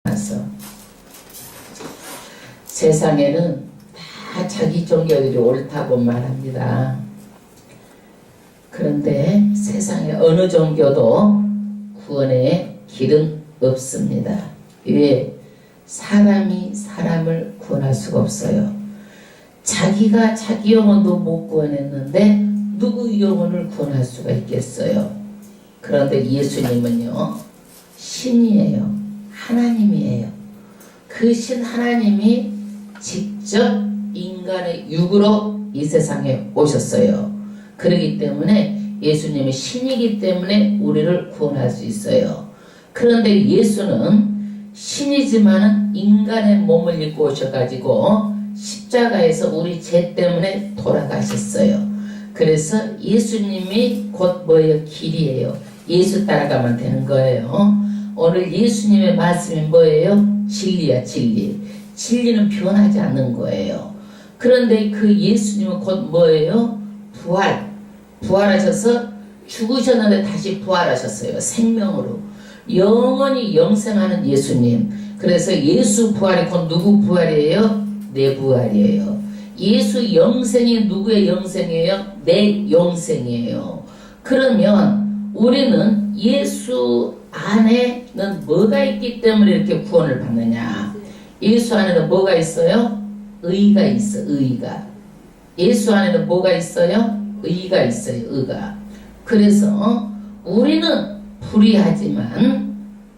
나서 세상에는 다 자기 종교들이 옳다고 말합니다. 그런데 세상에 어느 종교도 구원의 길은 없습니다. 왜? 사람이 사람을 구원할 수가 없어요. 자기가 자기 영혼도 못 구원했는데 누구 영혼을 구원할 수가 있겠어요? 그런데 예수님은요, 신이에요. 하나님이에요. 그 신 하나님이 직접 인간의 육으로 이 세상에 오셨어요. 그렇기 때문에 예수님이 신이기 때문에 우리를 구원할 수 있어요. 그런데 예수는 신이지만은 인간의 몸을 입고 오셔가지고 십자가에서 우리 죄 때문에 돌아가셨어요. 그래서 예수님이 곧 뭐예요? 길이에요. 예수 따라가면 되는 거예요. 오늘 예수님의 말씀이 뭐예요? 진리야, 진리. 진리는 변하지 않는 거예요. 그런데 그 예수님은 곧 뭐예요? 부활하셔서 죽으셨는데 다시 부활하셨어요. 생명으로. 영원히 영생하는 예수님. 그래서 예수 부활이 곧 누구 부활이에요? 내 부활이에요. 예수 영생이 누구의 영생이에요? 내 영생이에요. 그러면 우리는 예수 안에는 뭐가 있기 때문에 이렇게 구원을 받느냐? 예수 안에는 뭐가 있어요? 의가 있어, 의가. 예수 안에는 뭐가 있어요? 의가 있어요, 의가. 그래서 우리는 불의하지만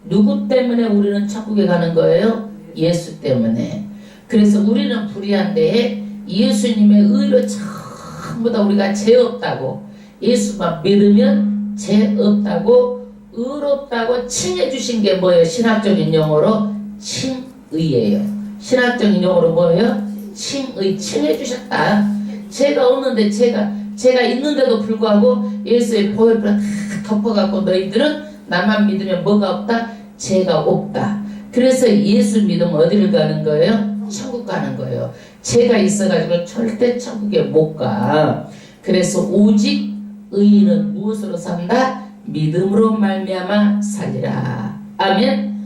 누구 때문에 우리는 천국에 가는 거예요? 예수 때문에. 그래서 우리는 불의한데 예수님의 의로 전부 다 우리가 죄 없다고, 예수만 믿으면 죄 없다고, 의롭다고 칭해 주신 게 뭐예요? 신학적인 용어로 칭의예요. 신학적인 용어로 뭐예요? 칭의, 칭해 주셨다. 죄가 없는데 죄가 있는데도 불구하고 예수의 보혈로 다 덮어갖고 너희들은 나만 믿으면 뭐가 없다? 죄가 없다. 그래서 예수 믿으면 어디를 가는 거예요? 천국 가는 거예요. 죄가 있어가지고 절대 천국에 못 가. 그래서 오직 의인은 무엇으로 산다? 믿음으로 말미암아 살리라. 아멘.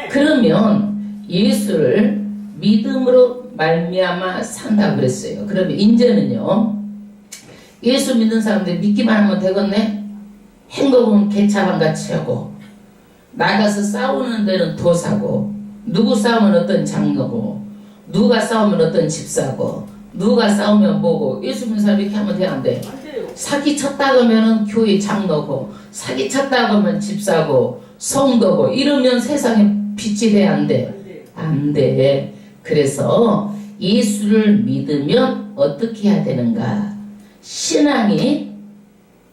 그러면 예수를 믿음으로 말미암아 산다고 그랬어요. 그러면 이제는요, 예수 믿는 사람들 믿기만 하면 되겠네? 행복은 개차반같이 하고, 나가서 싸우는 데는 도사고, 누구 싸우면 어떤 장로고, 누가 싸우면 어떤 집사고, 누가 싸우면 뭐고, 예수 믿는 사람 이렇게 하면 돼, 안 돼? 사기 쳤다 그러면 교회 장로고, 사기 쳤다 그러면 집사고, 성도고, 이러면 세상에 빛이 돼, 안 돼? 안 돼. 그래서 예수를 믿으면 어떻게 해야 되는가? 신앙이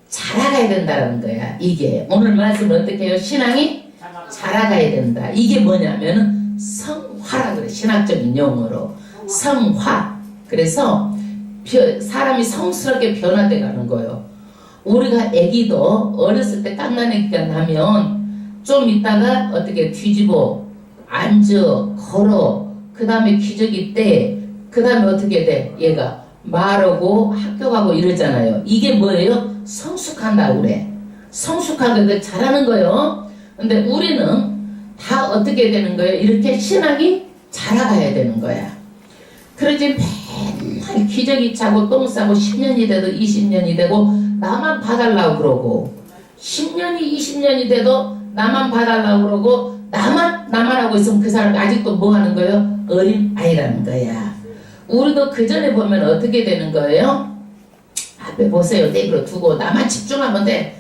자라가야 된다는 거야. 이게 오늘 말씀은 어떻게 해요? 신앙이 자라가야 된다. 이게 뭐냐면은 성화라 그래. 신학적인 용어로 성화. 그래서 사람이 성스럽게 변화돼 가는 거예요. 우리가 아기도 어렸을 때 갓난아기가 나면 좀 있다가 어떻게 뒤집어 앉아 걸어, 그 다음에 기저귀 떼, 그 다음에 어떻게 돼? 얘가 말하고 학교 가고 이러잖아요. 이게 뭐예요? 성숙한다 그래. 성숙하게 잘하는 거예요. 근데 우리는 다 어떻게 되는 거예요? 이렇게 신앙이 자라가야 되는 거야. 그러지 맨날 기저귀 차고 똥 싸고 10년이 돼도 20년이 되고 나만 봐달라고 그러고, 10년이 20년이 돼도 나만 봐달라고 그러고, 나만 하고 있으면 그 사람이 아직도 뭐 하는 거예요? 어린 아이라는 거야. 우리도 그 전에 보면 어떻게 되는 거예요? 앞에 보세요. 내버려 두고 나만 집중하면 돼.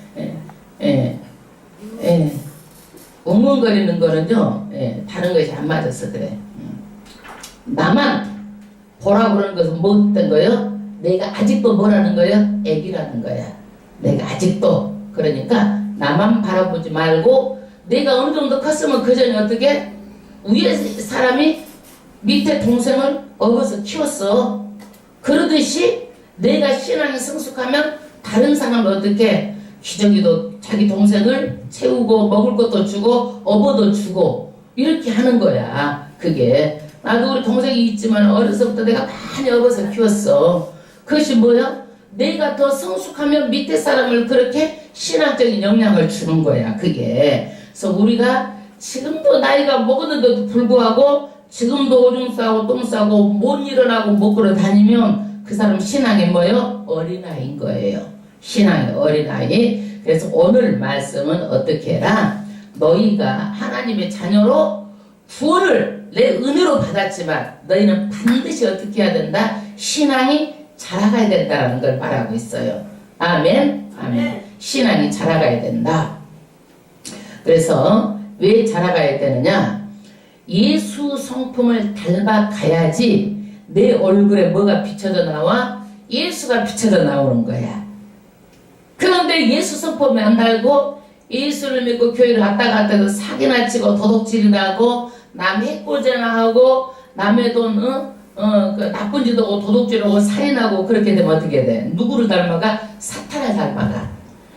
웅웅거리는 거는요, 다른 것이 안 맞아서 그래. 나만 보라고 그러는 것은 뭐 어떤 거예요? 내가 아직도 뭐라는 거예요? 애기라는 거야. 내가 아직도. 그러니까 나만 바라보지 말고, 내가 어느 정도 컸으면 그 전에 어떻게? 위에 사람이 밑에 동생을 업어서 키웠어. 그러듯이 내가 신앙이 성숙하면 다른 사람을 어떻게? 기저귀도 자기 동생을 채우고 먹을 것도 주고 업어도 주고 이렇게 하는 거야. 그게 나도 우리 동생이 있지만 어려서부터 내가 많이 업어서 키웠어. 그것이 뭐야? 내가 더 성숙하면 밑에 사람을 그렇게 신앙적인 영향을 주는 거야. 그게. 그래서 우리가 지금도 나이가 먹었는데도 불구하고 지금도 오줌 싸고 똥 싸고 못 일어나고 못 걸어 다니면 그 사람 신앙이 뭐예요? 어린아이인 거예요. 신앙이 어린아이. 그래서 오늘 말씀은 어떻게 해라? 너희가 하나님의 자녀로 구원을 내 은혜로 받았지만 너희는 반드시 어떻게 해야 된다? 신앙이 자라가야 된다는 걸 말하고 있어요. 아멘. 아멘. 신앙이 자라가야 된다. 그래서 왜 자라가야 되느냐? 예수 성품을 닮아가야지 내 얼굴에 뭐가 비춰져 나와? 예수가 비춰져 나오는 거야. 그런데 예수 성품이 안 달고 예수를 믿고 교회를 왔다 갔다 해서 사기나 치고 도둑질이나 하고 남 해코지나 하고 남의 돈 그 나쁜 짓 하고 도둑질하고 살인하고 그렇게 되면 어떻게 돼? 누구를 닮아가? 사탄을 닮아가.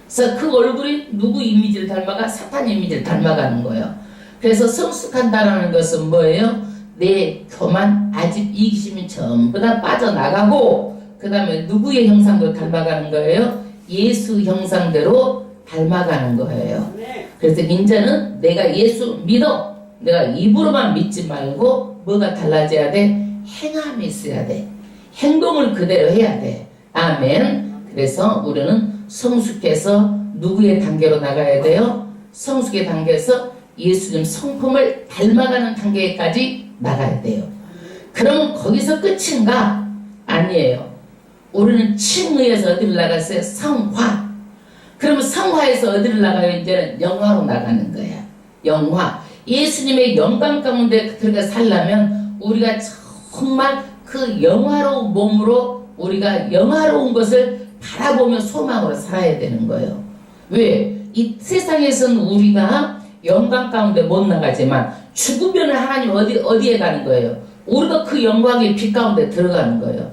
그래서 그 얼굴이 누구 이미지를 닮아가? 사탄 이미지를 닮아가는 거예요. 그래서 성숙한다라는 것은 뭐예요? 내 교만 아직 이기심이 전부 다 빠져나가고 그 다음에 누구의 형상도 닮아가는 거예요? 예수 형상대로 닮아가는 거예요. 그래서 이제는 내가 예수 믿어. 내가 입으로만 믿지 말고 뭐가 달라져야 돼? 행함이 있어야 돼. 행동을 그대로 해야 돼. 아멘. 그래서 우리는 성숙해서 누구의 단계로 나가야 돼요? 성숙의 단계에서 예수님 성품을 닮아가는 단계까지 나가야 돼요. 그러면 거기서 끝인가? 아니에요. 우리는 칭의에서 어디를 나갔어요? 성화. 그러면 성화에서 어디를 나가요? 이제는 영화로 나가는 거야. 영화. 예수님의 영광 가운데 들어가 살려면 우리가 정말 그 영화로운 몸으로 우리가 영화로운 것을 바라보며 소망으로 살아야 되는 거예요. 왜? 이 세상에서는 우리가 영광 가운데 못 나가지만 죽으면 하나님 어디에 가는 거예요? 우리도 그 영광의 빛 가운데 들어가는 거예요.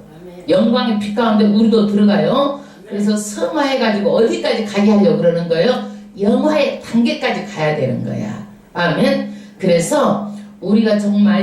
영광의 빛 가운데 우리도 들어가요. 그래서 성화해가지고 어디까지 가게 하려고 그러는 거예요? 영화의 단계까지 가야 되는 거야. 아멘. 그래서 우리가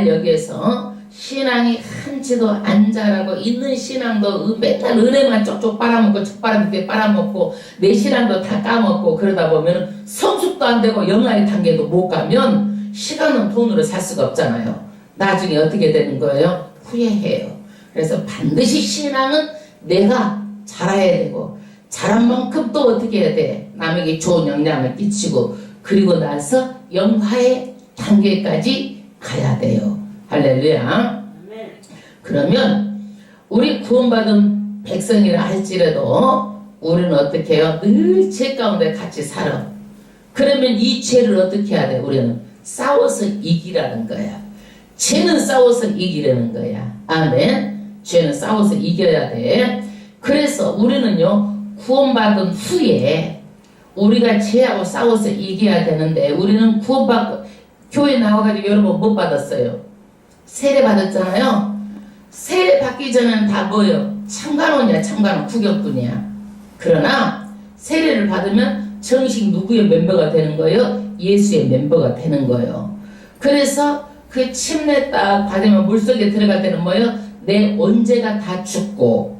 여기에서 신앙이 한치도 안 자라고 있는 신앙도 맨날 은혜만 쪽쪽 빨아먹고 척바람에 빨아먹고 내 신앙도 다 까먹고 그러다 보면 성숙도 안 되고 영화의 단계도 못 가면 시간은 돈으로 살 수가 없잖아요. 나중에 어떻게 되는 거예요? 후회해요. 그래서 반드시 신앙은 내가 자라야 되고 자란 만큼 또 어떻게 해야 돼? 남에게 좋은 영향을 끼치고 그리고 나서 영화의 단계까지 가야 돼요. 할렐루야. 그러면 우리 구원받은 백성이라 할지라도 우리는 어떻게 해요? 늘 죄 가운데 같이 살아. 그러면 이 죄를 어떻게 해야 돼? 우리는 싸워서 이기라는 거야. 죄는 싸워서 이기려는 거야. 아멘. 죄는 싸워서 이겨야 돼. 그래서 우리는요 구원받은 후에 우리가 죄하고 싸워서 이겨야 되는데 우리는 구원받고 교회 나와가지고 여러분 못 받았어요. 세례 받았잖아요. 세례 받기 전에는 다 뭐예요? 참관원이야. 참관원 구경꾼이야. 그러나 세례를 받으면 정식 누구의 멤버가 되는 거예요? 예수의 멤버가 되는 거예요. 그래서 그 침례 딱 받으면 물속에 들어갈 때는 뭐예요? 내 언제가 다 죽고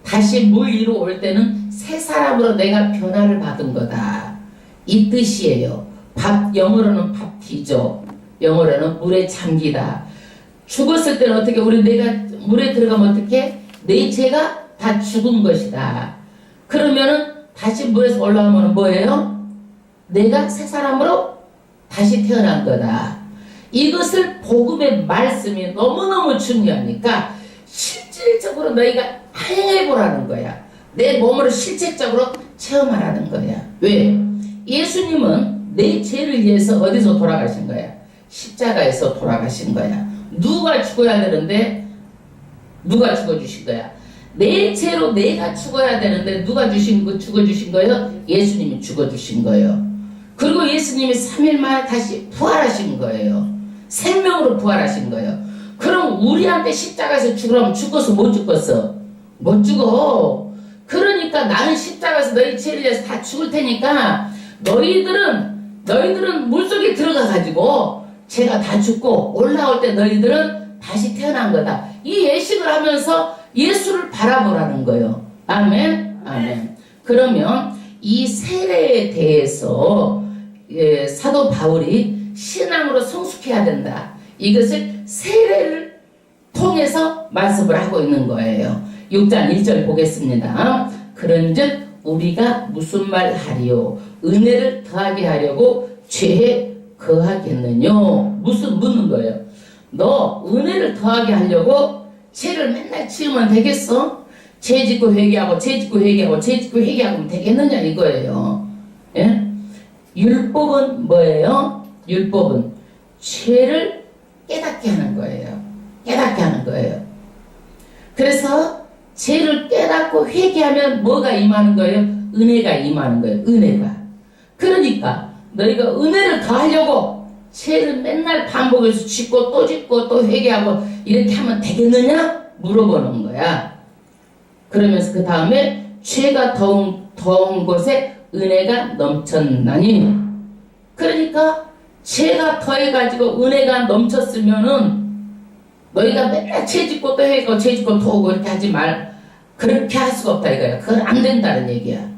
다시 물 위로 올 때는 새 사람으로 내가 변화를 받은 거다. 이 뜻이에요. 영어로는 밥티죠. 영어로는 물에 잠기다. 죽었을 때는 어떻게 내가 물에 들어가면 어떻게? 내 죄가 다 죽은 것이다. 그러면은 다시 물에서 올라오면 뭐예요? 내가 새 사람으로 다시 태어난 거다. 이것을 복음의 말씀이 너무너무 중요하니까 실질적으로 너희가 행해보라는 거야. 내 몸으로 실질적으로 체험하라는 거야. 왜? 예수님은 내 죄를 위해서 어디서 돌아가신 거야? 십자가에서 돌아가신 거야. 누가 죽어야 되는데 누가 죽어주신 거야? 내 죄로 내가 죽어야 되는데 누가 죽어주신 거예요? 예수님이 죽어주신 거예요. 그리고 예수님이 3일 만에 다시 부활하신 거예요. 생명으로 부활하신 거예요. 그럼 우리한테 십자가에서 죽으라면 죽었어? 못 죽었어? 못 죽어. 그러니까 나는 십자가에서 너희 죄를 위해서 다 죽을 테니까 너희들은 물속에 들어가 가지고 죄가 다 죽고 올라올 때 너희들은 다시 태어난 거다. 이 예식을 하면서 예수를 바라보라는 거예요. 아멘. 아멘. 그러면 이 세례에 대해서 사도 바울이 신앙으로 성숙해야 된다. 이것을 세례를 통해서 말씀을 하고 있는 거예요. 6장 1절 보겠습니다. 그런즉 우리가 무슨 말 하리요? 은혜를 더하게 하려고 죄에 거하겠느뇨? 무슨 묻는 거예요. 너 은혜를 더하게 하려고 죄를 맨날 지으면 되겠어? 죄 짓고 회개하고 죄 짓고 회개하고 죄 짓고 회개하면 되겠느냐 이거예요. 예? 율법은 뭐예요? 율법은 죄를 깨닫게 하는 거예요. 깨닫게 하는 거예요. 그래서 죄를 깨닫고 회개하면 뭐가 임하는 거예요? 은혜가 임하는 거예요. 은혜가. 그러니까 너희가 은혜를 더하려고 죄를 맨날 반복해서 짓고 또 회개하고 이렇게 하면 되겠느냐? 물어보는 거야. 그러면서 그 다음에 죄가 더운 곳에 은혜가 넘쳤나니. 그러니까 죄가 더해가지고 은혜가 넘쳤으면은 너희가 맨날 죄 짓고 또 해고 죄 짓고 또 오고 이렇게 하지 말. 그렇게 할 수가 없다 이거야. 그건 안 된다는 얘기야.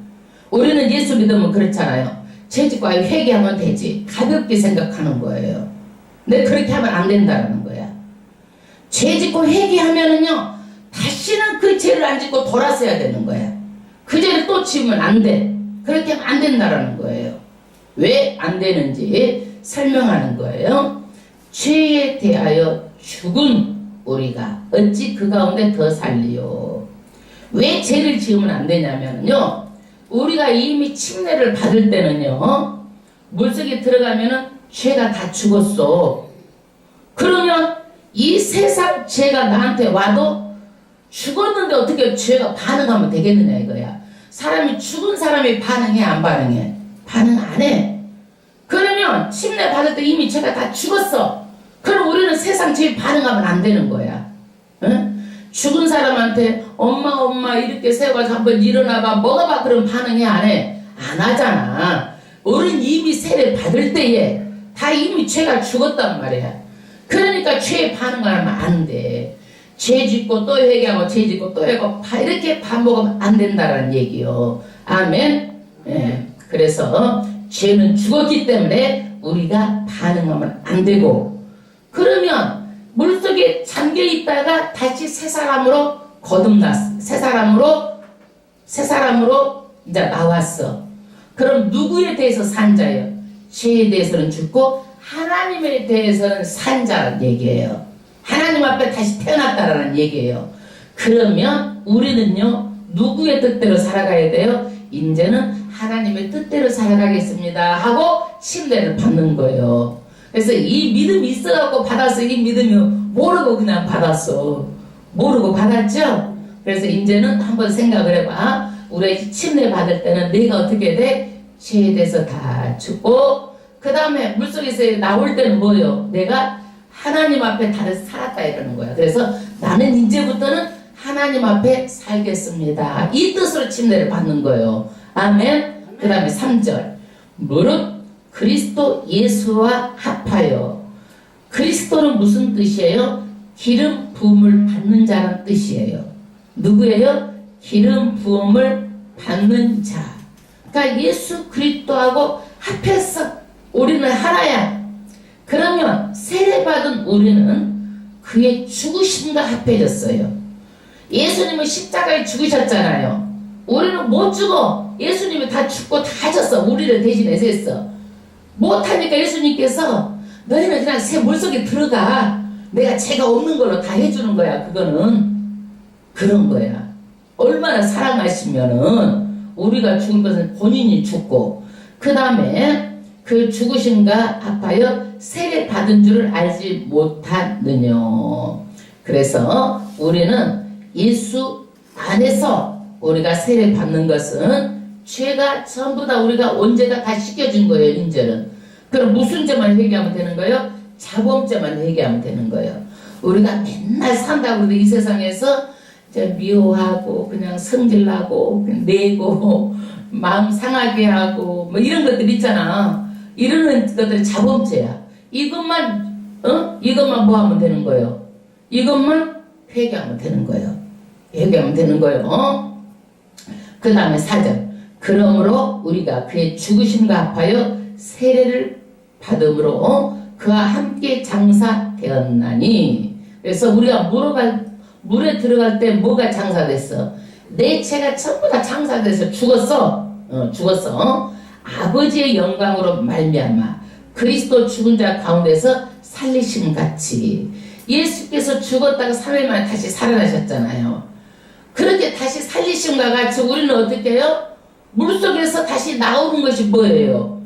우리는 예수 믿으면 그렇잖아요. 죄 짓고 회개하면 되지. 가볍게 생각하는 거예요. 근데 그렇게 하면 안 된다는 거야. 죄 짓고 회개하면은요, 다시는 그 죄를 안 짓고 돌아서야 되는 거야. 그 죄를 또 지으면 안 돼. 그렇게 하면 안 된다는 거예요. 왜 안 되는지 설명하는 거예요. 죄에 대하여 죽은 우리가 어찌 그 가운데 더 살리요? 왜 죄를 지으면 안 되냐면요, 우리가 이미 침례를 받을 때는요, 물속에 들어가면은 죄가 다 죽었어. 그러면 이 세상 죄가 나한테 와도 죽었는데 어떻게 죄가 반응하면 되겠느냐 이거야. 사람이 죽은 사람이 반응해 안 반응해? 반응 안 해. 그러면 침례 받을 때 이미 죄가 다 죽었어. 그럼 우리는 세상 죄에 반응하면 안 되는 거야. 응? 죽은 사람한테 엄마 이렇게 세워가지고 한번 일어나봐 먹어봐 그럼 반응해 안 해? 안 하잖아. 우리는 이미 세례 받을 때에 다 이미 죄가 죽었단 말이야. 그러니까 죄에 반응하면 안 돼. 죄 짓고 또 회개하고 죄 짓고 또 회개하고 이렇게 반복하면 안 된다는 얘기요. 아멘. 예. 그래서 죄는 죽었기 때문에 우리가 반응하면 안 되고, 그러면 물속에 잠겨 있다가 다시 새 사람으로 거듭났어. 새 사람으로 이제 나왔어. 그럼 누구에 대해서 산 자예요? 죄에 대해서는 죽고 하나님에 대해서는 산 자라는 얘기예요. 하나님 앞에 다시 태어났다라는 얘기예요. 그러면 우리는요, 누구의 뜻대로 살아가야 돼요? 이제는 하나님의 뜻대로 살아가겠습니다 하고 침례를 받는 거예요. 그래서 이 믿음이 있어갖고 받았어. 이 믿음이 모르고 그냥 받았어. 모르고 받았죠? 그래서 이제는 한번 생각을 해봐. 우리 침례 받을 때는 내가 어떻게 돼? 죄에 대해서 다 죽고, 그 다음에 물속에서 나올 때는 뭐예요? 내가 하나님 앞에 다시 살았다 이러는 거야. 그래서 나는 이제부터는 하나님 앞에 살겠습니다. 이 뜻으로 침례를 받는 거예요. 아멘. 그 다음에 3절. 무릇 그리스도 예수와 합하여. 그리스도는 무슨 뜻이에요? 기름 부음을 받는 자란 뜻이에요. 누구예요? 기름 부음을 받는 자. 그러니까 예수 그리스도하고 합해서 우리는 하나야. 그러면 세례받은 우리는 그의 죽으심과 합해졌어요. 예수님은 십자가에 죽으셨잖아요. 우리는 못 죽어. 예수님이 다 죽고 다 졌어. 우리를 대신해서 했어. 못하니까 예수님께서 너희는 그냥 새 물속에 들어가. 내가 죄가 없는 걸로 다 해주는 거야. 그거는 그런 거야. 얼마나 사랑하시면은 우리가 죽을 것은 본인이 죽고, 그 다음에 그 죽으심과 합하여 세례 받은 줄을 알지 못하느냐. 그래서 우리는 예수 안에서 우리가 세례 받는 것은 죄가 전부 다 우리가 언제가 다 씻겨준 거예요. 이제는. 그럼 무슨 죄만 회개하면 되는 거예요? 자범죄만 회개하면 되는 거예요. 우리가 맨날 산다고 해도 이 세상에서 미워하고 그냥 성질나고 그냥 내고 마음 상하게 하고 뭐 이런 것들 있잖아. 이러는 것들이 자범죄야. 이것만 뭐 하면 되는 거예요? 이것만 회개하면 되는 거예요. 회개하면 되는 거예요. 그 다음에 4절. 그러므로 우리가 그의 죽으심과 합하여 세례를 받음으로 그와 함께 장사되었나니. 그래서 우리가 물에 들어갈 때 뭐가 장사됐어? 내 체가 전부 다 장사돼서 죽었어. 죽었어. 아버지의 영광으로 말미암아 그리스도 죽은 자 가운데서 살리심 같이 예수께서 죽었다가 3일 만에 다시 살아나셨잖아요. 그렇게 다시 살리심과 같이 우리는 어떻게 해요? 물속에서 다시 나오는 것이 뭐예요?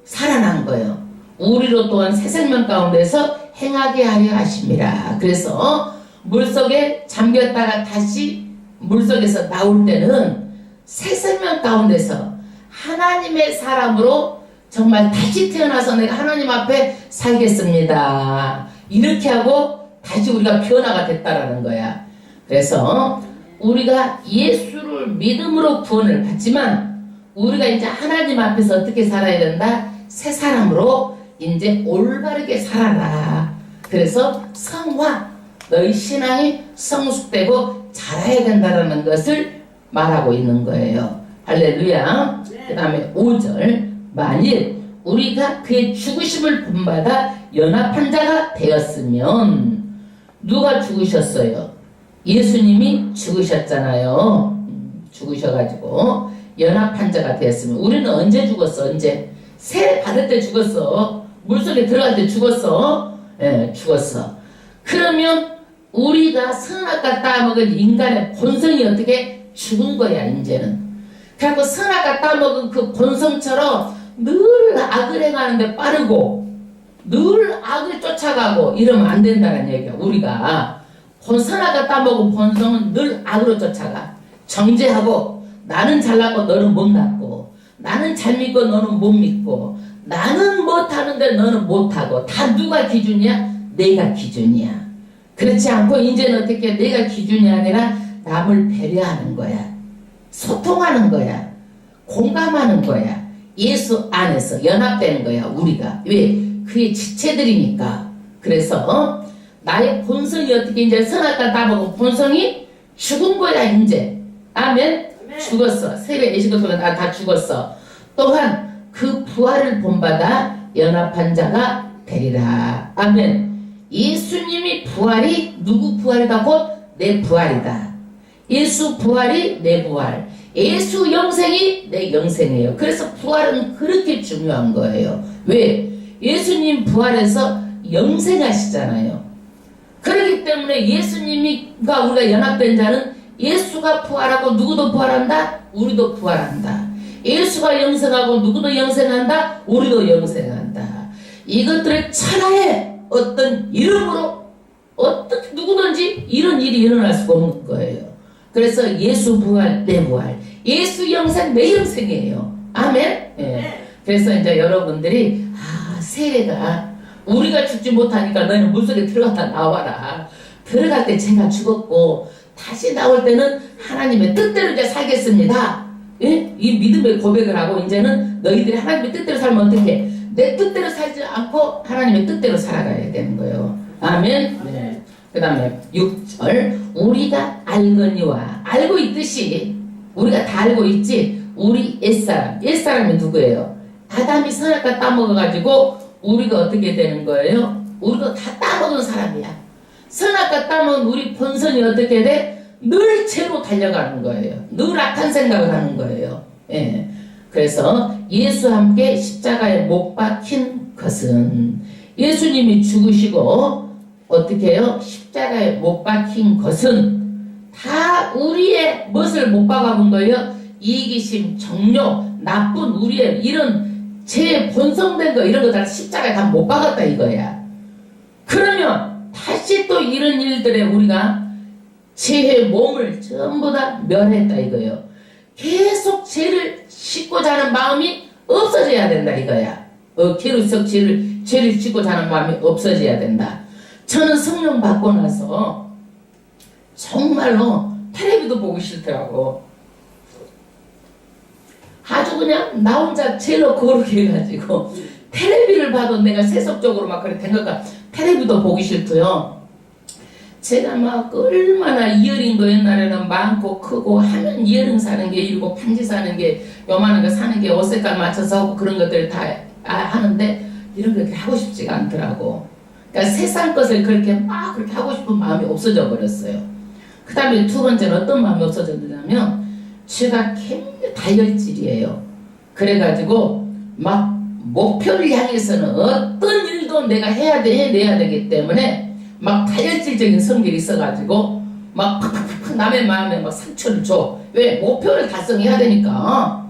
살아난 거예요. 우리로 또한 새 생명 가운데서 행하게 하려 하심이라. 그래서 물속에 잠겼다가 다시 물속에서 나올 때는 새 생명 가운데서 하나님의 사람으로 정말 다시 태어나서 내가 하나님 앞에 살겠습니다. 이렇게 하고 다시 우리가 변화가 됐다라는 거야. 그래서 우리가 예수를 믿음으로 구원을 받지만 우리가 이제 하나님 앞에서 어떻게 살아야 된다? 새 사람으로 이제 올바르게 살아라. 그래서 성화, 너희 신앙이 성숙되고 자라야 된다는 것을 말하고 있는 거예요. 할렐루야. 그 다음에 5절, 만일 우리가 그의 죽으심을 본받아 연합한 자가 되었으면. 누가 죽으셨어요? 예수님이 죽으셨잖아요. 죽으셔가지고 연합한 자가 되었으면. 우리는 언제 죽었어? 언제? 세례 받을 때 죽었어. 물속에 들어갈 때 죽었어. 예, 죽었어. 그러면 우리가 선악과 따먹은 인간의 본성이 어떻게 죽은 거야 이제는. 그래갖고 선악과 따먹은 그 본성처럼 늘 악을 행하는데 빠르고 늘 악을 쫓아가고 이러면 안 된다는 얘기야. 우리가 선악과 따먹은 본성은 늘 악으로 쫓아가. 정죄하고 나는 잘나고 너는 못났고 나는 잘 믿고 너는 못 믿고 나는 못하는데 너는 못하고 다 누가 기준이야? 내가 기준이야. 그렇지 않고 이제는 어떻게 내가 기준이 아니라 남을 배려하는 거야. 소통하는 거야. 공감하는 거야. 예수 안에서 연합되는 거야 우리가. 왜? 그의 지체들이니까. 그래서 나의 본성이 어떻게 이제 선악과 따먹은 본성이 죽은 거야 이제. 아멘. 죽었어. 세례 예식을 통해 다 죽었어. 또한 그 부활을 본받아 연합한 자가 되리라. 아멘. 예수님이 부활이 누구 부활이다? 곧 내 부활이다. 예수 부활이 내 부활. 예수 영생이 내 영생이에요. 그래서 부활은 그렇게 중요한 거예요. 왜? 예수님 부활해서 영생하시잖아요. 그렇기 때문에 예수님과 우리가 연합된 자는 예수가 부활하고 누구도 부활한다? 우리도 부활한다. 예수가 영생하고 누구도 영생한다? 우리도 영생한다. 이것들의 천하에 어떤 이름으로 어떻게 누구든지 이런 일이 일어날 수가 없는 거예요. 그래서 예수 부활 내 부활, 예수 영생 내 영생이에요. 아멘. 예. 그래서 이제 여러분들이 세례가 우리가 죽지 못하니까 너희는 물속에 들어갔다 나와라. 들어갈 때 제가 죽었고 다시 나올 때는 하나님의 뜻대로 이제 살겠습니다. 예? 이 믿음의 고백을 하고 이제는 너희들이 하나님의 뜻대로 살면 어떻게? 내 뜻대로 살지 않고 하나님의 뜻대로 살아가야 되는 거예요. 아멘. 네. 그 다음에 6절, 우리가 알거니와. 알고 있듯이 우리가 다 알고 있지. 우리 옛사람이 누구예요? 아담이 선악과 따먹어가지고 우리가 어떻게 되는 거예요? 우리가 다 따먹은 사람이야. 선악과 따먹은 우리 본성이 어떻게 돼? 늘 죄로 달려가는 거예요. 늘 악한 생각을 하는 거예요. 예. 그래서 예수와 함께 십자가에 못 박힌 것은, 예수님이 죽으시고 어떻게 해요? 십자가에 못 박힌 것은 다 우리의 무엇을 못 박아본 거예요? 이기심, 정욕, 나쁜 우리의 이런 제 본성된 거 이런 거 다 십자가에 다 못 박았다 이거야. 그러면 다시 또 이런 일들에 우리가 죄의 몸을 전부 다 멸했다 이거예요. 계속 죄를 씻고자 하는 마음이 없어져야 된다 이거야. 계속 죄를 씻고자 하는 마음이 없어져야 된다. 저는 성령 받고 나서 정말로 텔레비도 보기 싫더라고. 아주 그냥 나 혼자 제일로 그렇게 해가지고 텔레비를 봐도 내가 세속적으로 막 그래 된 것같아. 텔레비도 보기 싫고요. 제가 막 얼마나 이어링도 옛날에는 많고 크고 하면 이어링 사는 게 일고 반지 사는 게 요만한 거 사는 게 옷 색깔 맞춰서 하고 그런 것들 다 하는데 이런 거 그렇게 하고 싶지가 않더라고. 그러니까 세상 것을 그렇게 막 그렇게 하고 싶은 마음이 없어져 버렸어요. 그 다음에 두 번째는 어떤 마음이 없어졌냐면 제가 굉장히 다혈질이에요. 그래가지고 막 목표를 향해서는 어떤 일도 내가 해내야 되기 때문에 막 다혈질적인 성질이 있어가지고 막 팍팍팍 남의 마음에 막 상처를 줘. 왜? 목표를 달성해야 되니까.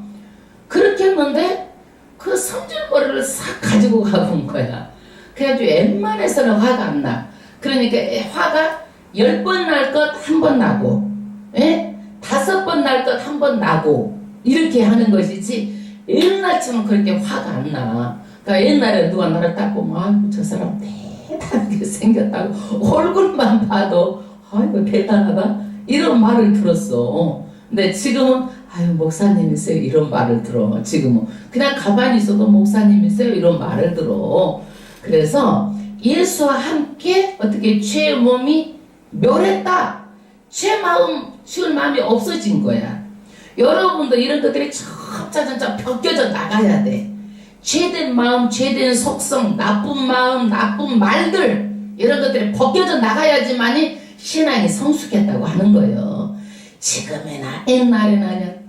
그렇게 했는데 그 성질머리를 싹 가지고 가본 거야. 그래가지고 웬만해서는 화가 안 나. 그러니까 화가 10번 날 것 한 번 나고, 예? 5번 날 것 한 번 나고, 이렇게 하는 것이지, 옛날처럼 그렇게 화가 안 나. 그러니까 옛날에 누가 나를 딱 보면, 아이고, 저 사람 대단하게 생겼다고, 얼굴만 봐도, 아이고, 대단하다? 이런 말을 들었어. 근데 지금은, 아유, 목사님이세요? 이런 말을 들어. 지금은. 그냥 가만히 있어도 목사님이세요? 이런 말을 들어. 그래서 예수와 함께 어떻게 죄의 몸이 멸했다. 죄 마음, 지울 마음이 없어진 거야. 여러분도 이런 것들이 점차 벗겨져 나가야 돼. 죄된 마음, 죄된 속성, 나쁜 마음, 나쁜 말들 이런 것들이 벗겨져 나가야지만이 신앙이 성숙했다고 하는 거예요. 지금이나 옛날이나 그냥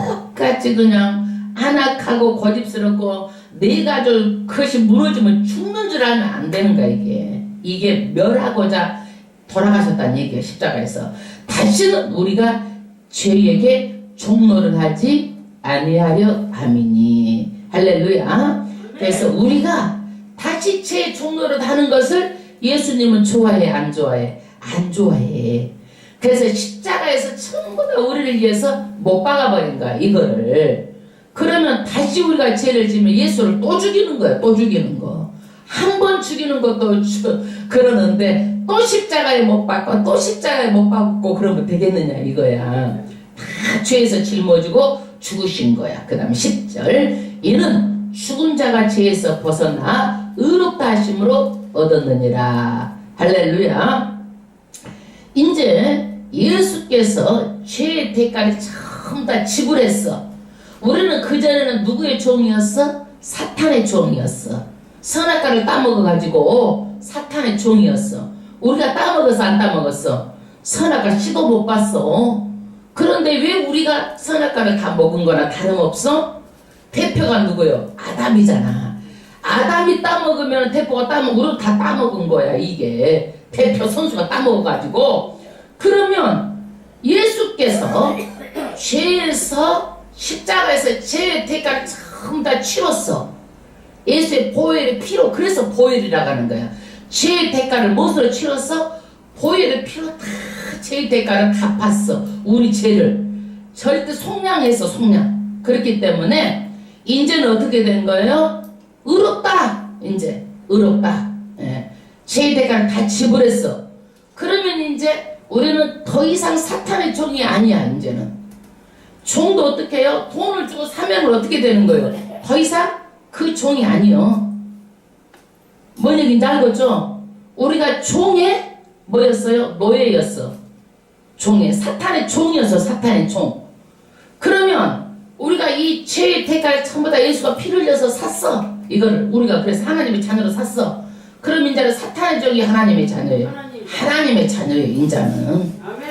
똑같이 그냥 안악하고 고집스럽고 내 가족 그것이 무너지면 죽는 줄 알면 안 되는 거야. 이게 멸하고자 돌아가셨다는 얘기예요. 십자가에서 다시는 우리가 죄에게 종노를 하지 아니하려 함이니. 할렐루야. 그래서 우리가 다시 죄의 종노를 하는 것을 예수님은 좋아해 안 좋아해? 안 좋아해. 그래서 십자가에서 전부 다 우리를 위해서 못 박아버린 거야. 이거를. 그러면 다시 우리가 죄를 지면 예수를 또 죽이는 거야. 또 죽이는 거. 한 번 죽이는 것도 그러는데 또 십자가에 못 박고 또 십자가에 못 박고 그러면 되겠느냐 이거야. 다 죄에서 짊어지고 죽으신 거야. 그 다음 10절 이는 죽은 자가 죄에서 벗어나 의롭다 하심으로 얻었느니라. 할렐루야. 이제 예수께서 죄의 대가를 전부 다 지불했어. 우리는 그전에는 누구의 종이었어? 사탄의 종이었어. 선악과를 따먹어가지고 사탄의 종이었어. 우리가 따먹어서 안 따먹었어? 선악과 시도 못 봤어. 그런데 왜 우리가 선악과를 다 먹은 거나 다름없어? 대표가 누구요? 아담이잖아. 아담이 따먹으면 대표가 따먹으면 다 따먹은 거야. 이게 대표 선수가 따먹어가지고. 그러면 예수께서 죄에서 십자가에서 죄의 대가를 전부 다 치렀어. 예수의 보혈의 피로. 그래서 보혈이라고 하는 거야. 죄의 대가를 무엇으로 치렀어? 보혈의 피로 다 죄의 대가를 갚았어. 우리 죄를 절대 속량해서 속량. 그렇기 때문에 이제는 어떻게 된 거예요? 의롭다. 이제 의롭다. 예. 죄의 대가를 다 지불했어. 그러면 이제 우리는 더 이상 사탄의 종이 아니야. 이제는 종도 어떻게 해요? 돈을 주고 사면 어떻게 되는 거예요? 더 이상 그 종이 아니요. 뭔 얘기인지 알겠죠? 우리가 종의 뭐였어요? 노예였어. 종의 사탄의 종이었어. 사탄의 종. 그러면 우리가 이 죄의 대가를 전부 다 예수가 피를 흘려서 샀어. 이거를 우리가 그래서 하나님의 자녀로 샀어. 그럼 인자는 사탄의 종이 하나님의 자녀예요. 하나님의 자녀예요.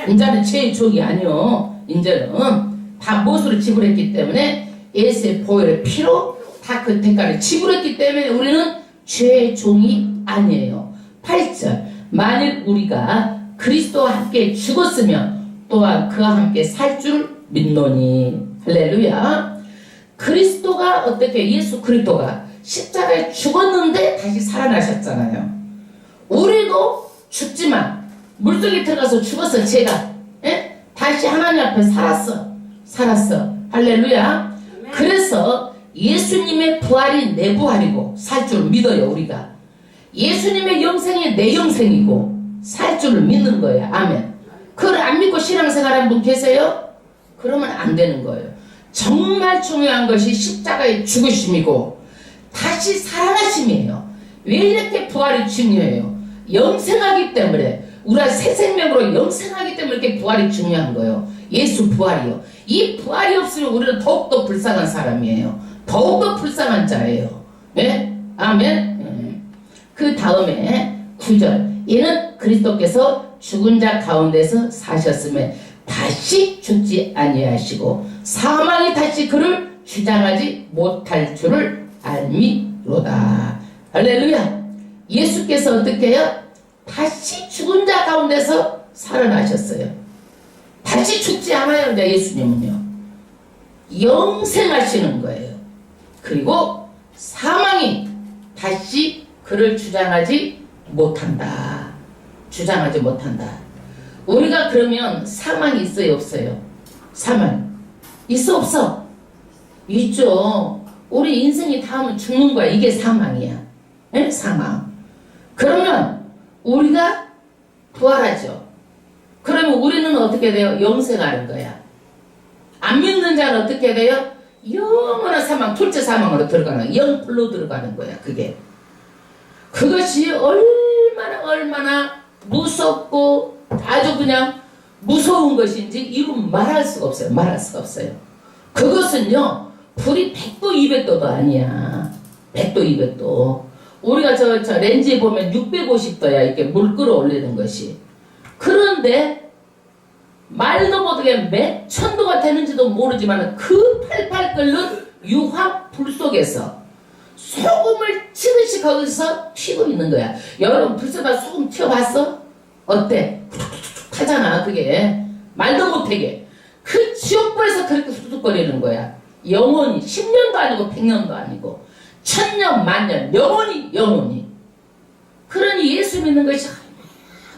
인자는 죄의 종이 아니요. 인자는 다 무엇으로 지불했기 때문에 예수의 보혈의 피로 다 그 대가를 지불했기 때문에 우리는 죄의 종이 아니에요. 8절 만일 우리가 그리스도와 함께 죽었으면 또한 그와 함께 살 줄 믿노니. 할렐루야. 그리스도가 어떻게 예수 그리스도가 십자가에 죽었는데 다시 살아나셨잖아요. 우리도 죽지만 물속에 들어가서 죽었어. 제가 다시 하나님 앞에 살았어. 할렐루야. 그래서 예수님의 부활이 내 부활이고 살 줄 믿어요. 우리가 예수님의 영생이 내 영생이고 살 줄을 믿는 거예요. 아멘. 그걸 안 믿고 신앙생활하는 분 계세요? 그러면 안 되는 거예요. 정말 중요한 것이 십자가의 죽으심이고 다시 살아나심이에요. 왜 이렇게 부활이 중요해요? 영생하기 때문에. 우리가 새 생명으로 영생하기 때문에 이렇게 부활이 중요한 거예요. 예수 부활이요. 이 부활이 없으면 우리는 더욱더 불쌍한 사람이에요. 더욱더 불쌍한 자예요. 네? 아멘. 그 다음에 9절. 이는 그리스도께서 죽은 자 가운데서 사셨음에 다시 죽지 아니하시고 사망이 다시 그를 주장하지 못할 줄을 알미로다. 할렐루야. 예수께서 어떻게 해요? 다시 죽은 자 가운데서 살아나셨어요. 다시 죽지 않아요. 이제 예수님은요. 영생하시는 거예요. 그리고 사망이 다시 그를 주장하지 못한다. 주장하지 못한다. 우리가 그러면 사망이 있어요, 없어요? 사망 있어, 없어? 있죠. 우리 인생이 닿으면 죽는 거야. 이게 사망이야. 에? 사망. 그러면 우리가 부활하죠. 그러면 우리는 어떻게 돼요? 영생하는 거야. 안 믿는 자는 어떻게 돼요? 영원한 사망, 둘째 사망으로 들어가는, 영불로 들어가는 거야. 그것이 얼마나 무섭고 아주 그냥 무서운 것인지 이루 말할 수가 없어요. 말할 수가 없어요. 그것은요, 불이 100도 200도도 아니야. 100도 200도. 우리가 저 렌즈에 보면 650도야. 이렇게 물 끌어올리는 것이. 그런데 말도 못하게 몇 천도가 되는지도 모르지만 그 팔팔 끓는 유황 불 속에서 소금을 치듯이 거기서 튀고 있는 거야. 여러분 불에다 소금 튀어봤어? 어때? 툭툭툭 하잖아. 그게 말도 못하게 그 지옥불에서 그렇게 툭툭거리는 거야. 영원히 10년도 아니고 100년도 아니고 1000년 만년 영원히. 그러니 예수 믿는 것이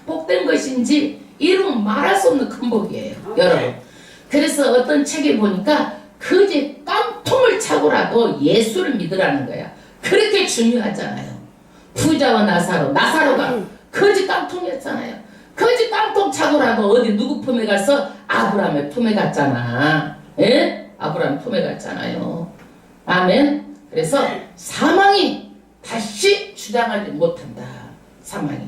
복된 것인지 이루면 말할 수 없는 큰 복이에요. 여러분. 그래서 어떤 책에 보니까 그지 깡통을 차고라도 예수를 믿으라는 거야. 그렇게 중요하잖아요. 부자와 나사로가 거지 깡통이었잖아요. 거지 깡통 차고라도 어디 누구 품에 가서 아브라함의 품에 갔잖아. 예? 아브라함 품에 갔잖아요. 아멘. 그래서 사망이 다시 주장하지 못한다. 사망이.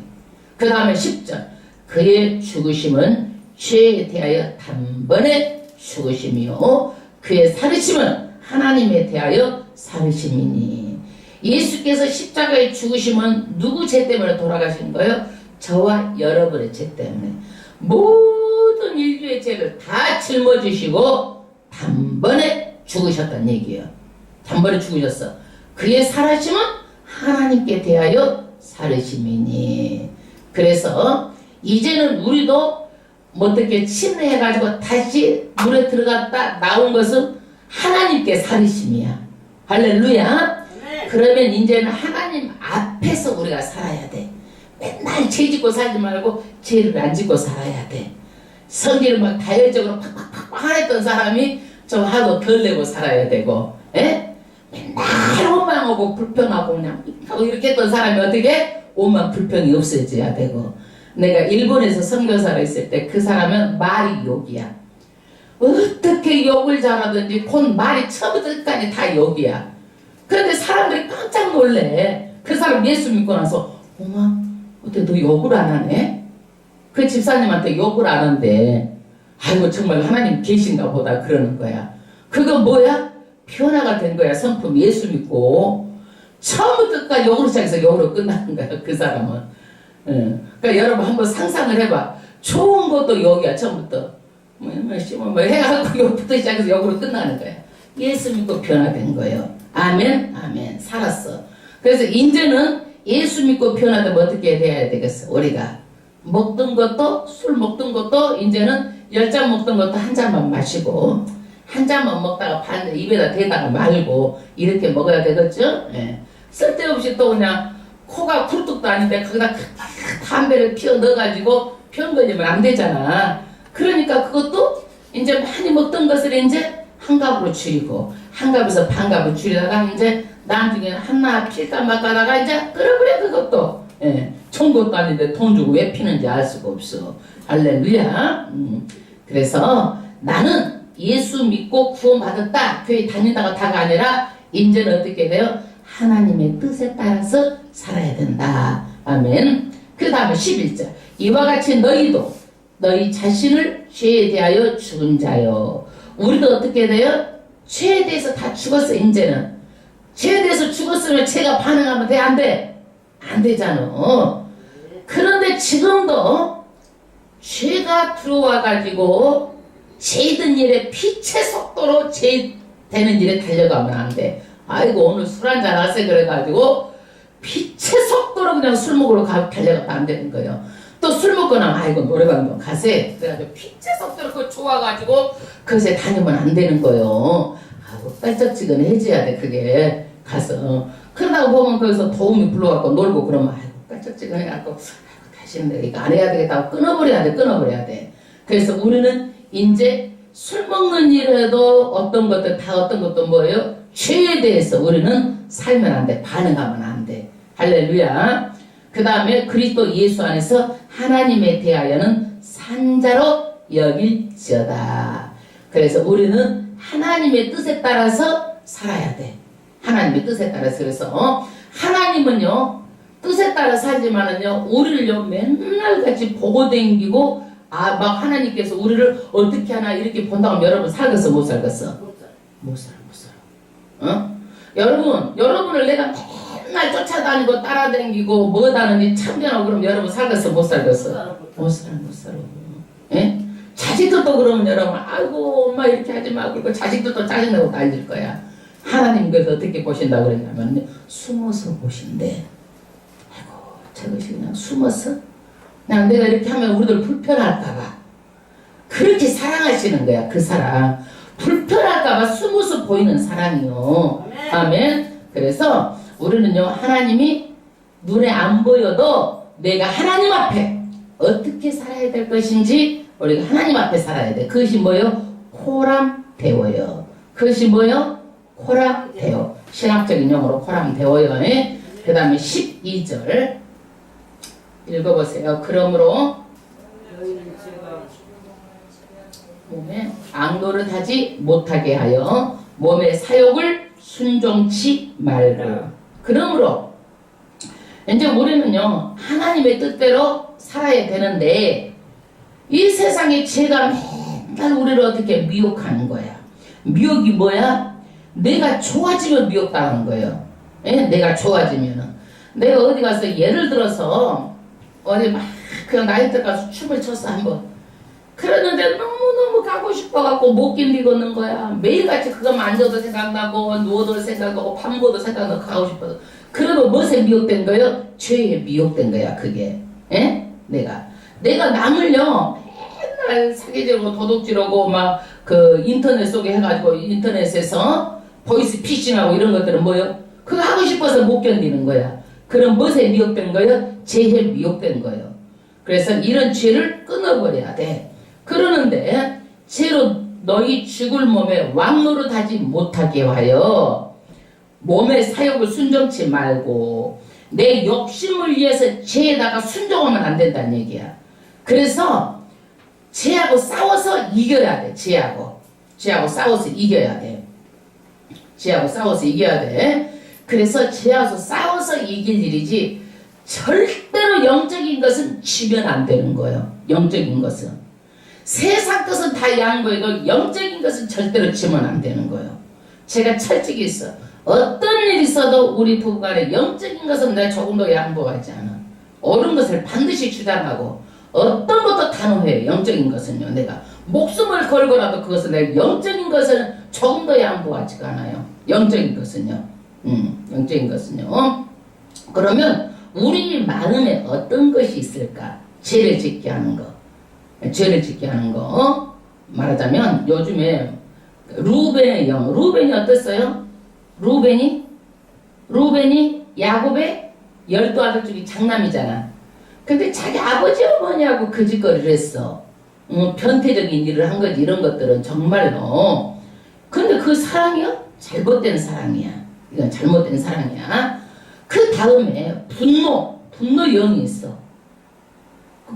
그 다음에 10절. 그의 죽으심은 죄에 대하여 단번에 죽으심이요 그의 살으심은 하나님에 대하여 살으심이니. 예수께서 십자가에 죽으심은 누구 죄 때문에 돌아가신 거예요? 저와 여러분의 죄 때문에. 모든 인류의 죄를 다 짊어지시고 단번에 죽으셨다는 얘기예요. 단번에 죽으셨어. 그의 살아심은 하나님께 대하여 살으심이니. 그래서 이제는 우리도 어떻게 침례해가지고 다시 물에 들어갔다 나온 것은 하나님께 살으심이야. 할렐루야. 그러면 이제는 하나님 앞에서 우리가 살아야 돼. 맨날 죄 짓고 살지 말고 죄를 안 짓고 살아야 돼. 성질을 막 다혈적으로 팍팍팍 화냈던 사람이 좀 하도 덜 내고 살아야 되고, 에? 맨날 원망하고 불평하고 그냥 이렇게 했던 사람이 어떻게? 오만 불평이 없어져야 되고. 내가 일본에서 선교사로 있을 때 그 사람은 말이 욕이야. 어떻게 욕을 잘하든지 곧 말이 처음부터 끝까지 다 욕이야. 그런데 사람들이 깜짝 놀래. 그 사람 예수 믿고 나서 어머 어떻게 너 욕을 안 하네? 그 집사님한테 욕을 안 한대. 아이고 정말 하나님 계신가 보다 그러는 거야. 그건 뭐야? 변화가 된 거야. 성품 예수 믿고 처음부터 끝까지 욕으로 시작해서 욕으로 끝나는 거야. 그 사람은. 그러니까 여러분 한번 상상을 해봐. 좋은 것도 욕이야. 처음부터 뭐 해갖고 욕부터 시작해서 욕으로 끝나는 거야. 예수 믿고 변화된 거예요. 아멘. 아멘. 살았어. 그래서 이제는 예수 믿고 변화되면 어떻게 돼야 되겠어? 우리가 먹던 것도 술 먹던 것도 이제는 10잔 먹던 것도 한 잔만 마시고 한 잔만 먹다가 반 입에다 대다가 말고 이렇게 먹어야 되겠죠? 예. 쓸데없이 또 그냥 코가 굴뚝도 아닌데 거기다 담배를 피워 넣어가지고 편거리면 안 되잖아. 그러니까 그것도 이제 많이 먹던 것을 이제 한 갑으로 줄이고 한 갑에서 반 갑을 줄이다가 이제 나중에 하나 필까 말까다가 이제 그래 그것도 예, 총 것도 아닌데 돈 주고 왜 피는지 알 수가 없어. 할렐루야. 그래서 나는 예수 믿고 구원받았다 교회 다니다가 다가 아니라 이제는 어떻게 돼요? 하나님의 뜻에 따라서 살아야 된다. 아멘. 그 다음에 11절. 이와 같이 너희도 너희 자신을 죄에 대하여 죽은 자요. 우리도 어떻게 돼요? 죄에 대해서 다 죽었어. 이제는 죄에 대해서 죽었으면 죄가 반응하면 돼? 안 돼? 안 되잖아. 그런데 지금도 죄가 들어와가지고 죄든 일에 빛의 속도로 죄 되는 일에 달려가면 안 돼. 아이고 오늘 술 한잔 하세 그래가지고 빛의 속도로 그냥 술 먹으러 달려가면 안 되는 거예요. 또 술 먹고 나면 아이고 노래방 좀 가세. 그래가지고 빛의 속도로 그거 좋아가지고 그것에 다니면 안 되는 거예요. 아이고 깔짝지근해져야 돼 그게 가서. 그러다가 보면 거기서 도움이 불러갖고 놀고 그러면 아이고 깔짝지근해갖고 다시는 내가 이거 안 해야 되겠다고 끊어버려야 돼. 그래서 우리는 이제 술 먹는 일에도 어떤 것도 뭐예요? 죄에 대해서 우리는 살면 안 돼. 반응하면 안 돼. 할렐루야. 그 다음에 그리스도 예수 안에서 하나님에 대하여는 산자로 여길지어다. 그래서 우리는 하나님의 뜻에 따라서 살아야 돼. 하나님의 뜻에 따라서. 그래서 하나님은요 뜻에 따라 살지만은요 우리를요 맨날 같이 보고 댕기고 막 하나님께서 우리를 어떻게 하나 이렇게 본다고 하면 여러분 살겠어 못 살겠어? 못 살아. 여러분을 내가 맨날 쫓아다니고 따라다니고 뭐다느니 참견하고 그러면 여러분 살겠어 못 살겠어? 못 살아. 예? 자식들도 그러면 여러분 아이고 엄마 이렇게 하지 마 그리고 자식들도 짜증내고 난릴 거야. 하나님께서 어떻게 보신다고 그랬냐면 숨어서 보신대. 아이고 저것이 그냥 숨어서 그냥 내가 이렇게 하면 우리들 불편할까봐 그렇게 사랑하시는 거야. 그 사랑 불편할까봐 숨어서 보이는 사랑이요. 아멘. 그래서 우리는요 하나님이 눈에 안 보여도 내가 하나님 앞에 어떻게 살아야 될 것인지 우리가 하나님 앞에 살아야 돼. 그것이 뭐요? 코람데오요. 그것이 뭐요? 코람데오. 신학적인 용어로 코람데오요. 그 다음에 12절 읽어보세요. 그러므로 몸에 악노릇하지 못하게 하여 몸의 사욕을 순종치 말고. 그러므로 이제 우리는요 하나님의 뜻대로 살아야 되는데 이 세상의 죄가 맨날 우리를 어떻게 미혹하는 거야. 미혹이 뭐야? 내가 좋아지면 미혹당하는 거예요. 예? 내가 좋아지면은 내가 어디 가서 예를 들어서 어디 막 그냥 나이트 가서 춤을 췄어 한번. 그러는데 너무너무 가고 싶어갖고 못 견디겠는 거야. 매일같이 그거만 앉아도 생각나고 누워도 생각나고 밤보도 생각나고 가고 싶어서. 그러면 무엇에 미혹된 거예요? 죄에 미혹된 거야 그게. 예? 내가 남을요 맨날 사기질하고 도둑질하고 막 그 인터넷 속에 해가지고 인터넷에서 보이스 피싱하고 이런 것들은 뭐예요? 그거 하고 싶어서 못 견디는 거야. 그럼 무엇에 미혹된 거예요? 죄에 미혹된 거예요. 그래서 이런 죄를 끊어버려야 돼. 그러는데 죄로 너희 죽을 몸에 왕노릇하지 못하게 하여 몸의 사욕을 순종치 말고 내 욕심을 위해서 죄에다가 순종하면 안 된다는 얘기야. 그래서 죄하고 싸워서 이겨야 돼. 죄하고 싸워서 이겨야 돼. 죄하고 싸워서 이겨야 돼. 그래서 죄하고 싸워서 이길 일이지 절대로 영적인 것은 지면 안 되는 거예요. 영적인 것은 세상 것은 다 양보해도 영적인 것은 절대로 지면 안 되는 거예요. 제가 철칙이 있어. 어떤 일이 있어도 우리 부부간에 영적인 것은 내가 조금도 양보하지 않아. 옳은 것을 반드시 주장하고 어떤 것도 단호해요. 영적인 것은요. 내가 목숨을 걸고라도 그것은 내가 영적인 것은 조금도 양보하지가 않아요. 영적인 것은요. 영적인 것은요. 그러면 우리 마음에 어떤 것이 있을까? 죄를 짓게 하는 거. 말하자면 요즘에 루벤의 영. 루벤이 어땠어요? 루벤이 야곱의 12아들 중에 장남이잖아. 근데 자기 아버지 어머니하고 거짓거리를 했어. 변태적인 일을 한 거지. 이런 것들은 정말로. 근데 그 사랑이요? 잘못된 사랑이야. 이건 잘못된 사랑이야. 그 다음에 분노 영이 있어.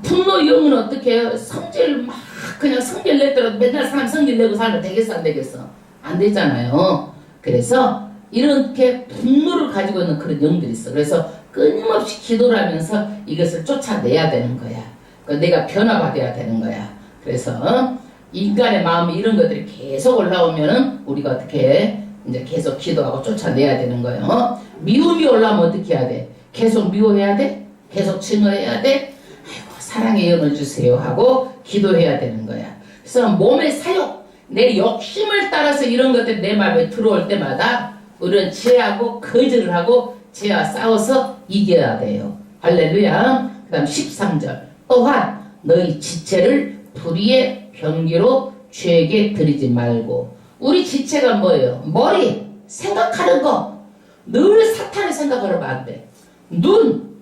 분노 영은 어떻게 해요? 성질 막 그냥 성질 냈더라도 맨날 사람 성질 내고 살면 되겠어 안 되겠어? 안 되잖아요. 그래서 이렇게 분노를 가지고 있는 그런 영들이 있어. 그래서 끊임없이 기도를 하면서 이것을 쫓아내야 되는 거야. 내가 변화받아야 되는 거야. 그래서 인간의 마음이 이런 것들이 계속 올라오면은 우리가 어떻게 해? 이제 계속 기도하고 쫓아내야 되는 거예요. 미움이 올라오면 어떻게 해야 돼? 계속 미워해야 돼? 계속 증오해야 돼? 아이고 사랑의 영을 주세요 하고 기도해야 되는 거야. 그래서 몸의 사욕, 내 욕심을 따라서 이런 것들이 내 마음에 들어올 때마다 우리는 죄하고 거절을 하고 죄와 싸워서 이겨야 돼요. 할렐루야. 그 다음 13절 또한 너희 지체를 불의의 병기로 죄에게 드리지 말고. 우리 지체가 뭐예요? 머리, 생각하는 거. 늘 사탄의 생각을 하면 안 돼. 눈,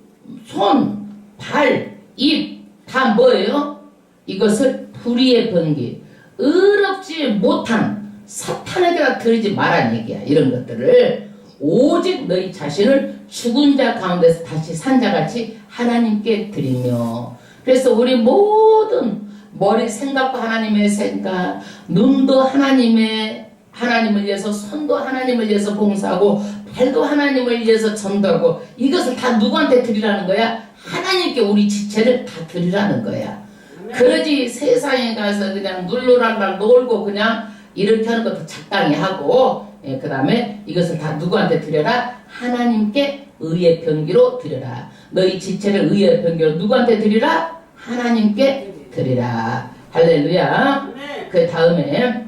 손, 발, 입 다 뭐예요? 이것을 불의의 병기, 의롭지 못한 사탄에게다 드리지 말란 얘기야. 이런 것들을 오직 너희 자신을 죽은 자 가운데서 다시 산 자같이 하나님께 드리며. 그래서 우리 모든 머리 생각도 하나님의 생각, 눈도 하나님을 위해서, 손도 하나님을 위해서 봉사하고, 발도 하나님을 위해서 전도하고, 이것을 다 누구한테 드리라는 거야? 하나님께 우리 지체를 다 드리라는 거야. 그러지 세상에 가서 그냥 놀러랄라 놀고 그냥 이렇게 하는 것도 적당히 하고, 그 다음에 이것을 다 누구한테 드려라? 하나님께 의의 병기로 드려라. 너희 지체를 의의 병기로 누구한테 드리라? 하나님께 드리라. 할렐루야. 그 다음에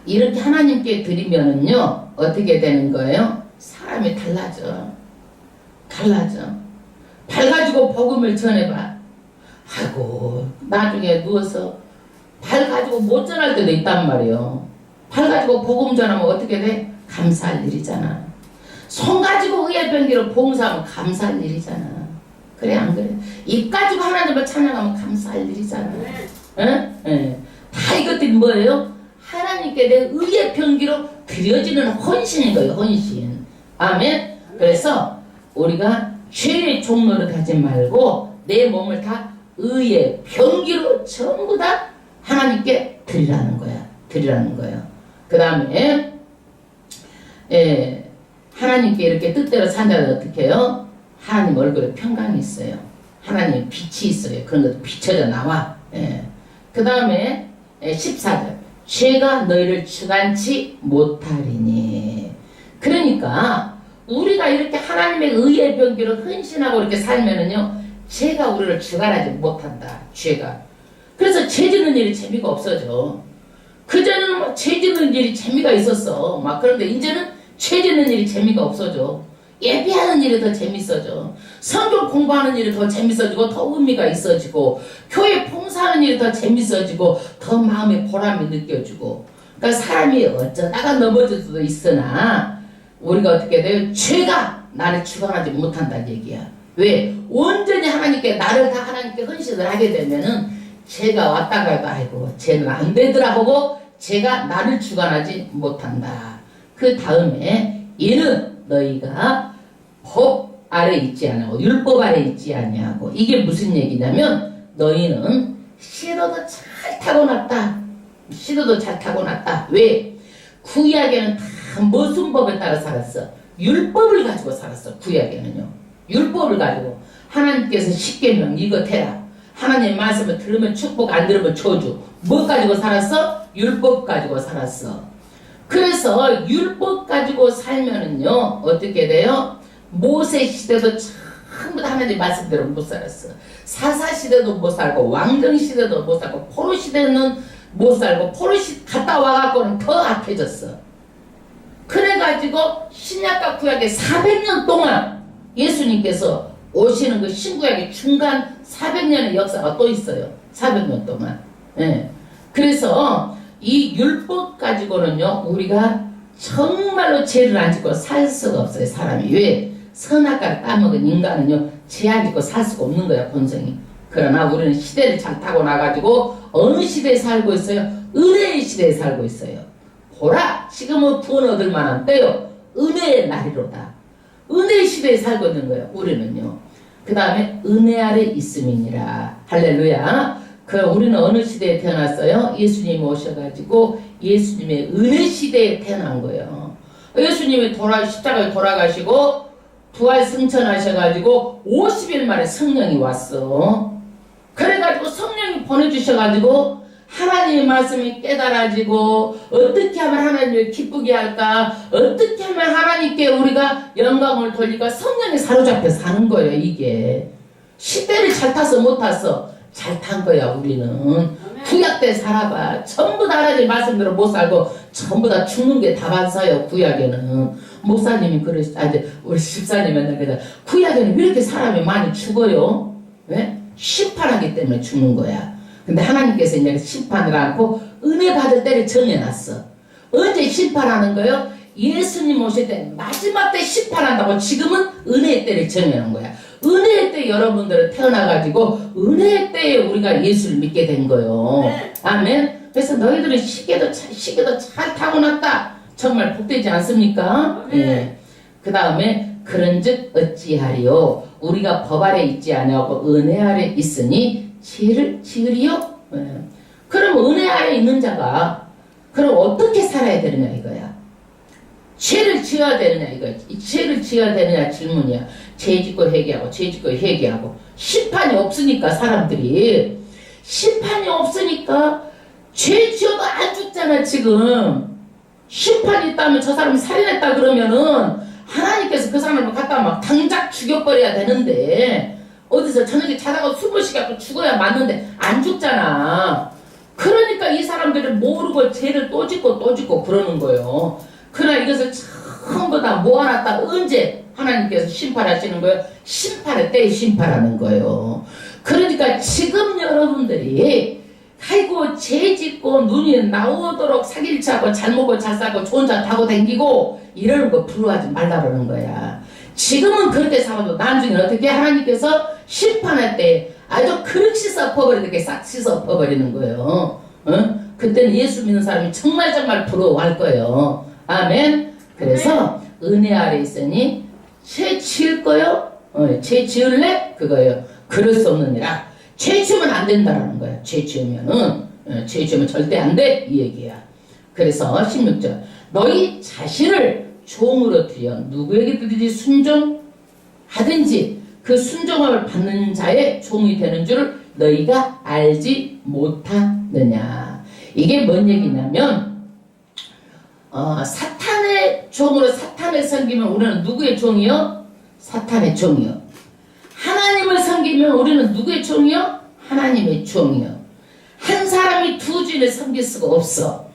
이렇게 하나님께 드리면은요 어떻게 되는 거예요? 사람이 달라져. 밝아지고 복음을 전해봐. 아이고 나중에 누워서 발 가지고 못 전할 때도 있단 말이에요. 발 가지고 복음 전하면 어떻게 돼? 감사할 일이잖아. 손 가지고 의의 병기로 봉사하면 감사할 일이잖아. 그래 안 그래? 입 가지고 하나님을 찬양하면 감사할 일이잖아. 응? 다 이것들이 뭐예요? 하나님께 내 의의 병기로 드려지는 헌신인 거예요. 헌신. 아멘. 그래서 우리가 죄의 종로를 하지 말고 내 몸을 다 의의 병기로 전부 다 하나님께 드리라는 거야. 그 다음에 하나님께 이렇게 뜻대로 산다면 어떻게 해요? 하나님 얼굴에 평강이 있어요. 하나님 빛이 있어요. 그런 것도 비춰져 나와. 그 다음에 14절 죄가 너희를 주관치 못하리니. 그러니까 우리가 이렇게 하나님의 의의 병기로 헌신하고 이렇게 살면은요 죄가 우리를 주관하지 못한다. 죄가. 그래서 죄 짓는 일이 재미가 없어져. 그전에는 막 죄 짓는 일이 재미가 있었어. 막 그런데 이제는 죄 짓는 일이 재미가 없어져. 예배하는 일이 더 재밌어져. 성경 공부하는 일이 더 재밌어지고 더 의미가 있어지고 교회 봉사하는 일이 더 재밌어지고 더 마음의 보람이 느껴지고. 그러니까 사람이 어쩌다가 넘어질 수도 있으나 우리가 어떻게 돼요? 죄가 나를 주관하지 못한다는 얘기야. 왜? 온전히 하나님께 나를 다 하나님께 헌신을 하게 되면은 죄가 왔다 가도 아이고 쟤는 안 되더라 하고 죄가 나를 주관하지 못한다. 그 다음에 이는 너희가 법 아래 있지 않고 율법 아래 있지 아니하고. 이게 무슨 얘기냐면 너희는 시도도 잘 타고났다. 왜? 구약에는 다 무슨 법에 따라 살았어? 율법을 가지고 살았어. 구약에는요. 율법을 가지고 하나님께서 십계명 이거 해라. 하나님 말씀을 들으면 축복, 안 들으면 저주. 뭐 가지고 살았어? 율법 가지고 살았어. 그래서 율법 가지고 살면은요 어떻게 돼요? 모세 시대도 전부 다 하나님 말씀대로 못 살았어. 사사 시대도 못 살고 왕정 시대도 못 살고 포로 시대는 못 살고 포로 시대 갔다 와갖고는 더 악해졌어. 그래가지고 신약과 구약의 400년 동안 예수님께서 오시는 그 신구약의 중간 400년의 역사가 또 있어요. 400년 동안. 그래서 이 율법 가지고는요 우리가 정말로 죄를 안 짓고 살 수가 없어요. 사람이. 왜? 선악과를 따먹은 인간은요 죄 안 짓고 살 수가 없는 거야. 본성이. 그러나 우리는 시대를 잘 타고 나가지고 어느 시대에 살고 있어요? 은혜의 시대에 살고 있어요. 보라 지금은 구원 얻을 만한 때요 은혜의 날이로다. 은혜의 시대에 살고 있는 거예요. 우리는요. 그 다음에 은혜 아래 있음이니라. 할렐루야. 우리는 어느 시대에 태어났어요? 예수님이 오셔가지고 예수님의 은혜 시대에 태어난 거예요. 예수님이 십자가에 돌아가시고 부활 승천하셔가지고 50일 만에 성령이 왔어. 그래가지고 성령이 보내주셔가지고 하나님의 말씀이 깨달아지고 어떻게 하면 하나님을 기쁘게 할까, 어떻게 하면 하나님께 우리가 영광을 돌릴까, 성령에 사로잡혀 사는 거예요. 이게 시대를 잘 타서 못 탔어. 잘 탄 거야. 우리는 구약 때 살아봐. 전부 다 하나님 말씀대로 못 살고 전부 다 죽는 게 다반사예요. 구약에는 목사님이 우리 집사님 맨날 그래, 구약에는 왜 이렇게 사람이 많이 죽어요? 왜? 심판하기 때문에 죽는 거야. 근데 하나님께서 이제 심판을 않고 은혜 받을 때를 정해놨어. 언제 심판하는 거예요? 예수님 오실 때 마지막 때 심판한다고. 지금은 은혜의 때를 정해놓은 거야. 은혜의 때 여러분들은 태어나가지고 은혜의 때에 우리가 예수를 믿게 된 거예요. 아멘. 그래서 너희들은 시계도 잘 타고났다. 정말 복되지 않습니까? 예. 그 다음에 그런즉 어찌하리요? 우리가 법 아래 있지 아니하고 은혜 아래 있으니 죄를 지으리요? 예. 그럼 은혜 아래 있는 자가 그럼 어떻게 살아야 되느냐 이거야. 죄를 지어야 되느냐 이거야. 죄를 지어야 되느냐 질문이야. 죄 짓고 회개하고 죄 짓고 회개하고. 심판이 없으니까 사람들이. 심판이 없으니까 죄 지어도 안 죽잖아 지금. 심판이 있다면 저 사람이 살인했다 그러면은 하나님께서 그 사람을 갖다 막 당장 죽여버려야 되는데 어디서 저녁에 자다가 숨을 쉬갖고 죽어야 맞는데 안 죽잖아. 그러니까 이 사람들은 모르고 죄를 또 짓고 그러는 거예요. 그러나 이것을 전부 다 모아놨다 언제 하나님께서 심판하시는 거예요? 심판할 때 심판하는 거예요. 그러니까 지금 여러분들이 아이고 죄 짓고 눈이 나오도록 사기를 차고 잘 먹고 잘 살고 좋은 차 타고 다니고 이러는 거 부러워하지 말라 그러는 거야. 지금은 그렇게 살아도 나중에 어떻게 하나님께서 심판할 때 아주 그릇 씻어 엎어버리게 싹 씻어 엎어버리는 거예요. 그때는 예수 믿는 사람이 정말 부러워할 거예요. 아멘. 그래서 은혜 아래 있으니 죄 지을 거요? 죄 지을래? 그거예요. 그럴 수 없느니라. 죄 지으면 안 된다라는 거야. 죄 지으면 절대 안 돼. 이 얘기야. 그래서 16절 너희 자신을 종으로 드려 누구에게 드리지 순종하든지 그 순종함을 받는 자의 종이 되는 줄 너희가 알지 못하느냐. 이게 뭔 얘기냐면 사탄의 종으로 사탄을 섬기면 우리는 누구의 종이요? 사탄의 종이요. 하나님을 섬기면 우리는 누구의 종이요? 하나님의 종이요. 한 사람이 두 주인을 섬길 수가 없어.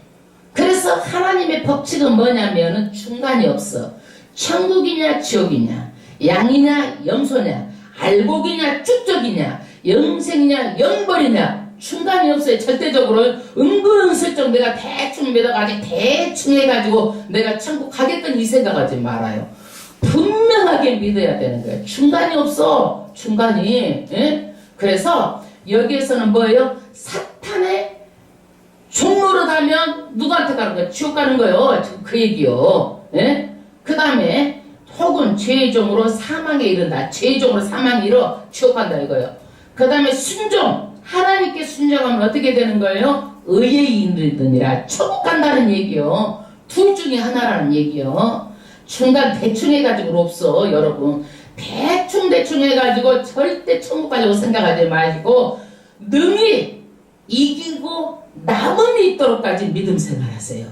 그래서 하나님의 법칙은 뭐냐면은 중간이 없어. 천국이냐 지옥이냐, 양이냐 염소냐, 알곡이냐 쭉적이냐, 영생이냐 영벌이냐, 중간이 없어요. 절대적으로 은근슬쩍 내가 대충 믿어가지고 대충 해가지고 내가 천국 가겠다는 이 생각하지 말아요. 분명하게 믿어야 되는 거예요. 중간이 없어. 중간이. 예? 그래서 여기에서는 뭐예요? 사탄의 종로로 가면 누구한테 가는 거예요? 지옥 가는 거예요. 지금 그 얘기요. 예? 그 다음에 혹은 죄의 종으로 사망에 이른다. 죄의 종으로 사망에 이르러 지옥 간다 이거예요. 그 다음에 순종. 하나님께 순종하면 어떻게 되는 거예요? 의에 이르느니라. 천국 간다는 얘기요. 둘 중에 하나라는 얘기요. 중간 대충 해가지고 없어 여러분. 대충 해가지고 절대 천국 가려고 생각하지 마시고 능히 이기고 남음이 있도록까지 믿음 생활하세요.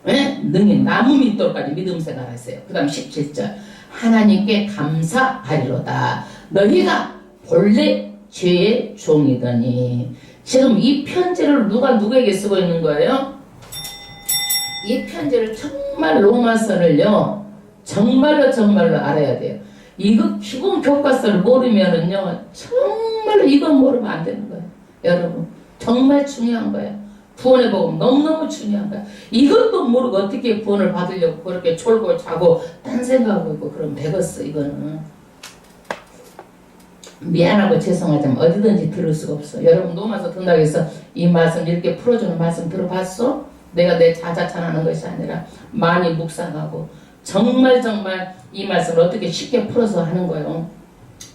네? 능히 남음이 있도록까지 믿음 생활하세요. 그 다음 17절 하나님께 감사하리로다. 너희가 본래 죄의 종이더니. 지금 이 편지를 누가 누구에게 쓰고 있는 거예요? 이 편지를 정말 로마서를요 정말로 알아야 돼요. 이거 기본 교과서를 모르면은요 정말로 이건 모르면 안 되는 거예요. 여러분 정말 중요한 거예요. 구원의 복음 너무너무 중요한 거야. 이것도 모르고 어떻게 구원을 받으려고 그렇게 졸고 자고 딴 생각하고 있고 그러면 되겠어. 이거는 미안하고 죄송하지만 어디든지 들을 수가 없어. 여러분 로마서 듣는다고 해서 이 말씀 이렇게 풀어주는 말씀 들어봤어? 내가 내 자자찬하는 것이 아니라 많이 묵상하고 정말 이 말씀을 어떻게 쉽게 풀어서 하는 거예요.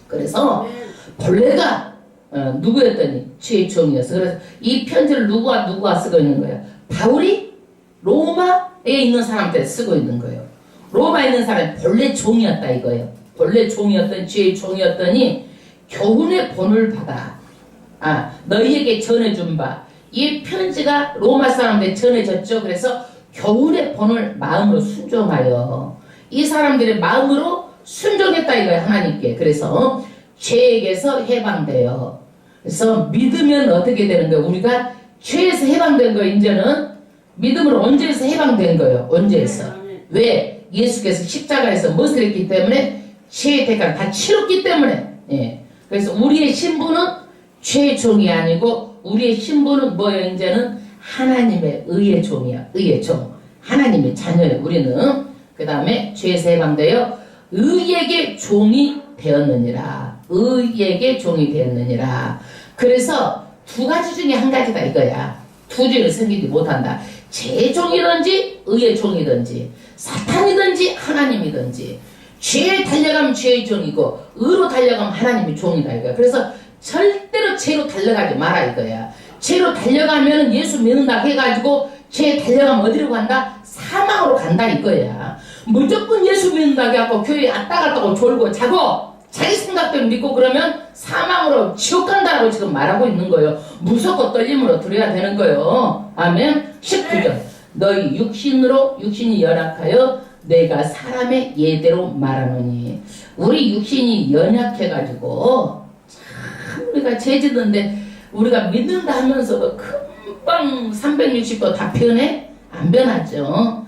그래서 본래가 누구였더니 죄의 종이었어. 그래서 이 편지를 누구가 쓰고 있는 거예요? 바울이 로마에 있는 사람한테 쓰고 있는 거예요. 로마에 있는 사람이 본래 종이었다 이거예요. 본래 종이었던 죄의 종이었더니 교훈의 본을 받아 너희에게 전해준 바 이 편지가 로마 사람들에 전해졌죠. 그래서 교훈의 본을 마음으로 순종하여 이 사람들의 마음으로 순종했다 이거예요. 하나님께. 그래서 죄에게서 해방돼요. 그래서 믿으면 어떻게 되는 거예요? 우리가 죄에서 해방된 거예요. 이제는 믿음으로 언제에서 해방된 거예요. 언제에서. 왜? 예수께서 십자가에서 무엇을 했기 때문에 죄의 대가를 다 치렀기 때문에. 예. 그래서 우리의 신분은 죄의 종이 아니고 우리의 신분은 뭐예요? 이제는 하나님의 의의 종이야. 의의 종. 하나님의 자녀예요. 우리는. 그 다음에 죄에서 해방되어 의에게 종이 되었느니라. 의에게 종이 되었느니라. 그래서 두 가지 중에 한 가지다 이거야. 두 죄를 섬기지 못한다. 죄의 종이든지 의의 종이든지 사탄이든지 하나님이든지 죄에 달려가면 죄의 종이고 의로 달려가면 하나님의 종이다 이거야. 그래서 절대로 죄로 달려가지 마라 이거야. 죄로 달려가면 예수 믿는다 해가지고 죄에 달려가면 어디로 간다? 사망으로 간다 이거야. 무조건 예수 믿는다 해갖고 교회에 왔다 갔다고 졸고 자고 자기 생각대로 믿고 그러면 사망으로 지옥 간다라고 지금 말하고 있는 거예요. 무섭고 떨림으로 들어야 되는 거예요. 아멘. 19절. 너희 육신이 연약하여 내가 사람의 예대로 말하노니. 우리 육신이 연약해가지고 참 우리가 죄짓는데 우리가 믿는다 하면서도 금방 360도 다 변해? 안 변하죠.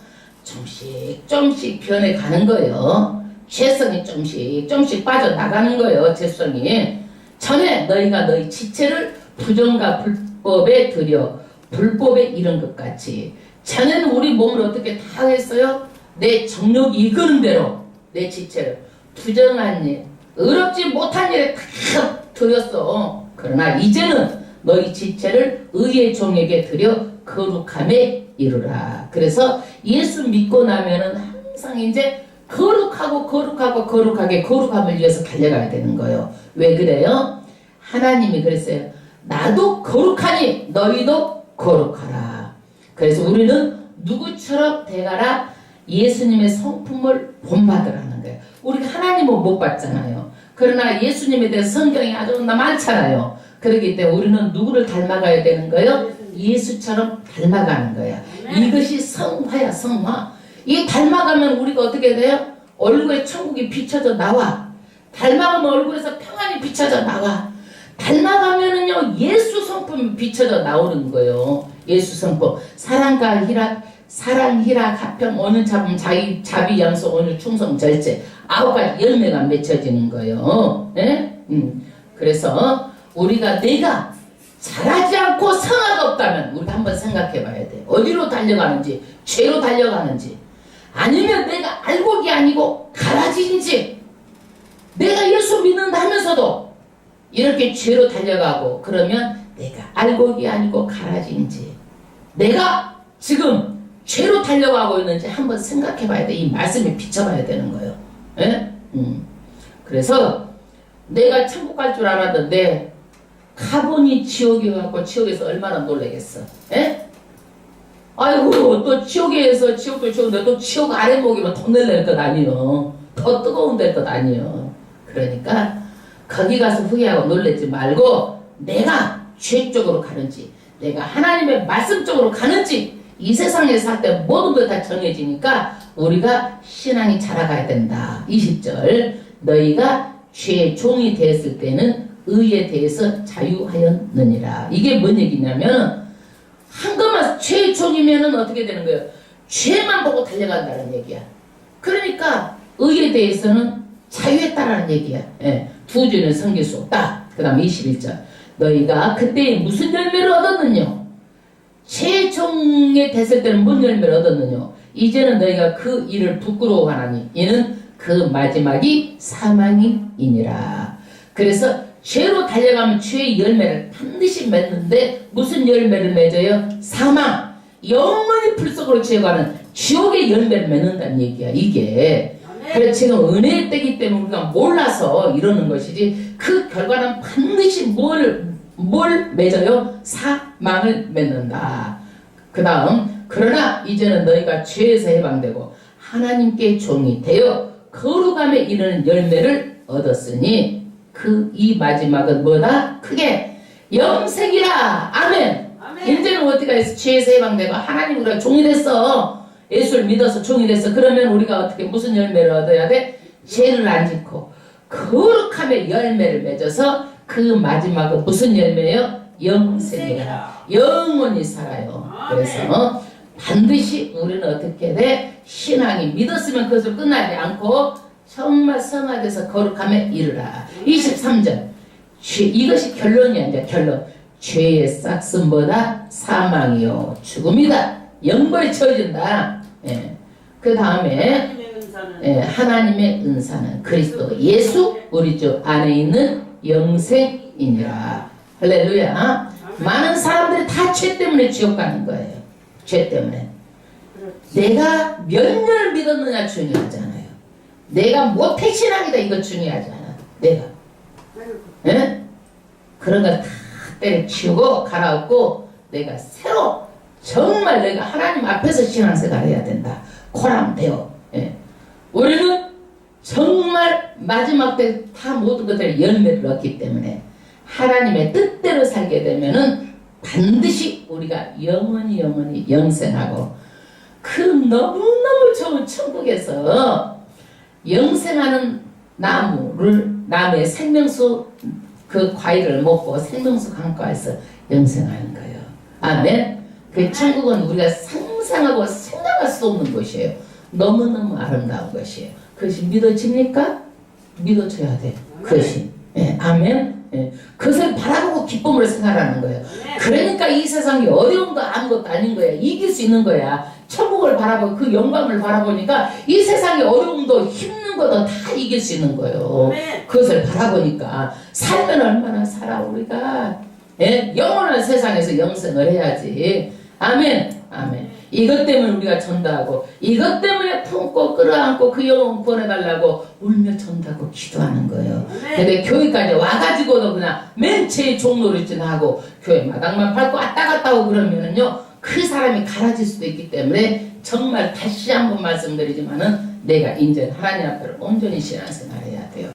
조금씩 변해가는 거예요. 죄성이 조금씩 빠져나가는 거예요. 죄성이. 전에 너희가 너희 지체를 부정과 불법에 들여 불법에 이른 것 같이. 전에는 우리 몸을 어떻게 다 했어요? 내 정욕이 이끄는 대로 내 지체를 부정한 일, 의롭지 못한 일에 다 들였어. 그러나 이제는 너희 지체를 의의 종에게 들여 거룩함에 이르라. 그래서 예수 믿고 나면은 항상 이제 거룩하게 거룩함을 위해서 달려가야 되는 거예요. 왜 그래요? 하나님이 그랬어요. 나도 거룩하니 너희도 거룩하라. 그래서 우리는 누구처럼 돼가라? 예수님의 성품을 본받으라는 거예요. 우리가 하나님은 못 봤잖아요. 그러나 예수님에 대해서 성경이 아주 많잖아요. 그렇기 때문에 우리는 누구를 닮아가야 되는 거예요? 예수처럼 닮아가는 거야. 이것이 성화야, 성화. 이 닮아가면 우리가 어떻게 돼요? 얼굴에 천국이 비춰져 나와. 닮아가면 얼굴에서 평안이 비춰져 나와. 닮아가면은요, 예수 성품이 비춰져 나오는 거예요. 예수 성품. 사랑과 희락, 사랑, 희락, 화평, 오늘 잡음, 자비, 양성, 오늘 충성, 절제. 9가지 열매가 맺혀지는 거예요. 예? 그래서 우리가 내가 잘하지 않고 성화가 없다면 우리가 한번 생각해 봐야 돼. 어디로 달려가는지, 죄로 달려가는지, 아니면 내가 알곡이 아니고 가라지인지, 내가 예수 믿는다 하면서도 이렇게 죄로 달려가고, 그러면 내가 알곡이 아니고 가라지인지, 내가 지금 죄로 달려가고 있는지 한번 생각해 봐야 돼. 이 말씀에 비춰봐야 되는 거예요. 예? 그래서 내가 천국 갈 줄 알았는데 가보니 지옥이어갖고 지옥에서 얼마나 놀라겠어. 예? 아이고 또 지옥에서 지옥도 지옥인데 또 지옥 아래목이면 더 놀랄 것 아니요. 더 뜨거운 될 것 아니요. 그러니까 거기 가서 후회하고 놀라지 말고 내가 죄 쪽으로 가는지 내가 하나님의 말씀 쪽으로 가는지 이 세상에 살 때 모든 것 다 정해지니까 우리가 신앙이 자라가야 된다. 20절 너희가 죄의 종이 되었을 때는 의에 대해서 자유하였느니라. 이게 뭔 얘기냐면 한것만 죄의 종이면은 어떻게 되는 거예요? 죄만 보고 달려간다는 얘기야. 그러니까 의에 대해서는 자유했다라는 얘기야. 예. 두 죄는 섬길 수 없다. 그 다음 21절 너희가 그때 무슨 열매를 얻었느냐? 죄의 종에 됐을 때는 뭔 열매를 얻었느냐? 이제는 너희가 그 일을 부끄러워하나니 이는 그 마지막이 사망이니라. 그래서 죄로 달려가면 죄의 열매를 반드시 맺는데 무슨 열매를 맺어요? 사망. 영원히 불 속으로 지어가는 지옥의 열매를 맺는다는 얘기야. 이게. 그래서 지금 은혜의 때기 때문에 우리가 몰라서 이러는 것이지 그 결과는 반드시 뭘 맺어요? 사망을 맺는다. 그 다음 그러나 이제는 너희가 죄에서 해방되고 하나님께 종이 되어 거룩함에 이르는 열매를 얻었으니 이 마지막은 뭐다? 크게 영생이라. 아멘. 이제는 어떻게 해서 죄에서 해방되고 하나님 우리가 종이 됐어. 예수를 믿어서 종이 됐어. 그러면 우리가 어떻게 무슨 열매를 얻어야 돼? 죄를 안 짓고 거룩함의 열매를 맺어서 그 마지막은 무슨 열매예요? 영생이라. 영원히 살아요. 그래서 반드시 우리는 어떻게 돼? 신앙이 믿었으면 그것을 끝나지 않고 정말 성화돼서 거룩함에 이르라. 23절. 이것이 결론이야. 이제 결론. 죄의 싹슨보다 사망이요 죽음이다. 영벌에 처해진다. 예. 그 다음에 하나님의 은사는 그리스도 예수 우리 주 안에 있는 영생이니라. 할렐루야. 많은 사람들이 다 죄 때문에 지옥 가는 거예요. 죄 때문에. 내가 몇 년을 믿었느냐 중요하잖아요. 내가 모태신앙이다 이거 중요하지 않아. 내가. 예? 그런 거 다 때려치우고 갈아엎고 내가 새로 정말 내가 하나님 앞에서 신앙생활 해야 된다. 코람되어. 예. 우리는 정말 마지막 때 다 모든 것들의 열매를 얻기 때문에 하나님의 뜻대로 살게 되면은 반드시 우리가 영원히 영생하고 그 너무너무 좋은 천국에서 영생하는 나무의 생명수 그 과일을 먹고 생명수 강가에서 영생하는 거예요. 아멘. 그 천국은 우리가 상상하고 생각할 수 없는 것이에요. 너무너무 아름다운 것이에요. 그것이 믿어집니까? 믿어줘야 돼. 그것이. 예, 아멘. 예, 그것을 바라보고 기쁨으로 생활하는 거예요. 그러니까 이 세상이 어려운 거 아무것도 아닌 거야. 이길 수 있는 거야. 천국을 바라보고 그 영광을 바라보니까 이 세상의 어려움도 힘든 것도 다 이길 수 있는 거예요. 그것을 바라보니까 살면 얼마나 살아 우리가. 예? 영원한 세상에서 영생을 해야지. 아멘. 아멘. 이것 때문에 우리가 전도하고 이것 때문에 품고 끌어안고 그 영혼 구원해달라고 울며 전도하고 기도하는 거예요. 근데 교회까지 와가지고도 그냥 맨 제일 종노릇진 하고 교회 마당만 밟고 왔다 갔다 하고 그러면은요 그 사람이 갈아질 수도 있기 때문에 정말 다시 한번 말씀드리지만은 내가 인제 하나님 앞에 온전히 신앙생활 해야 돼요.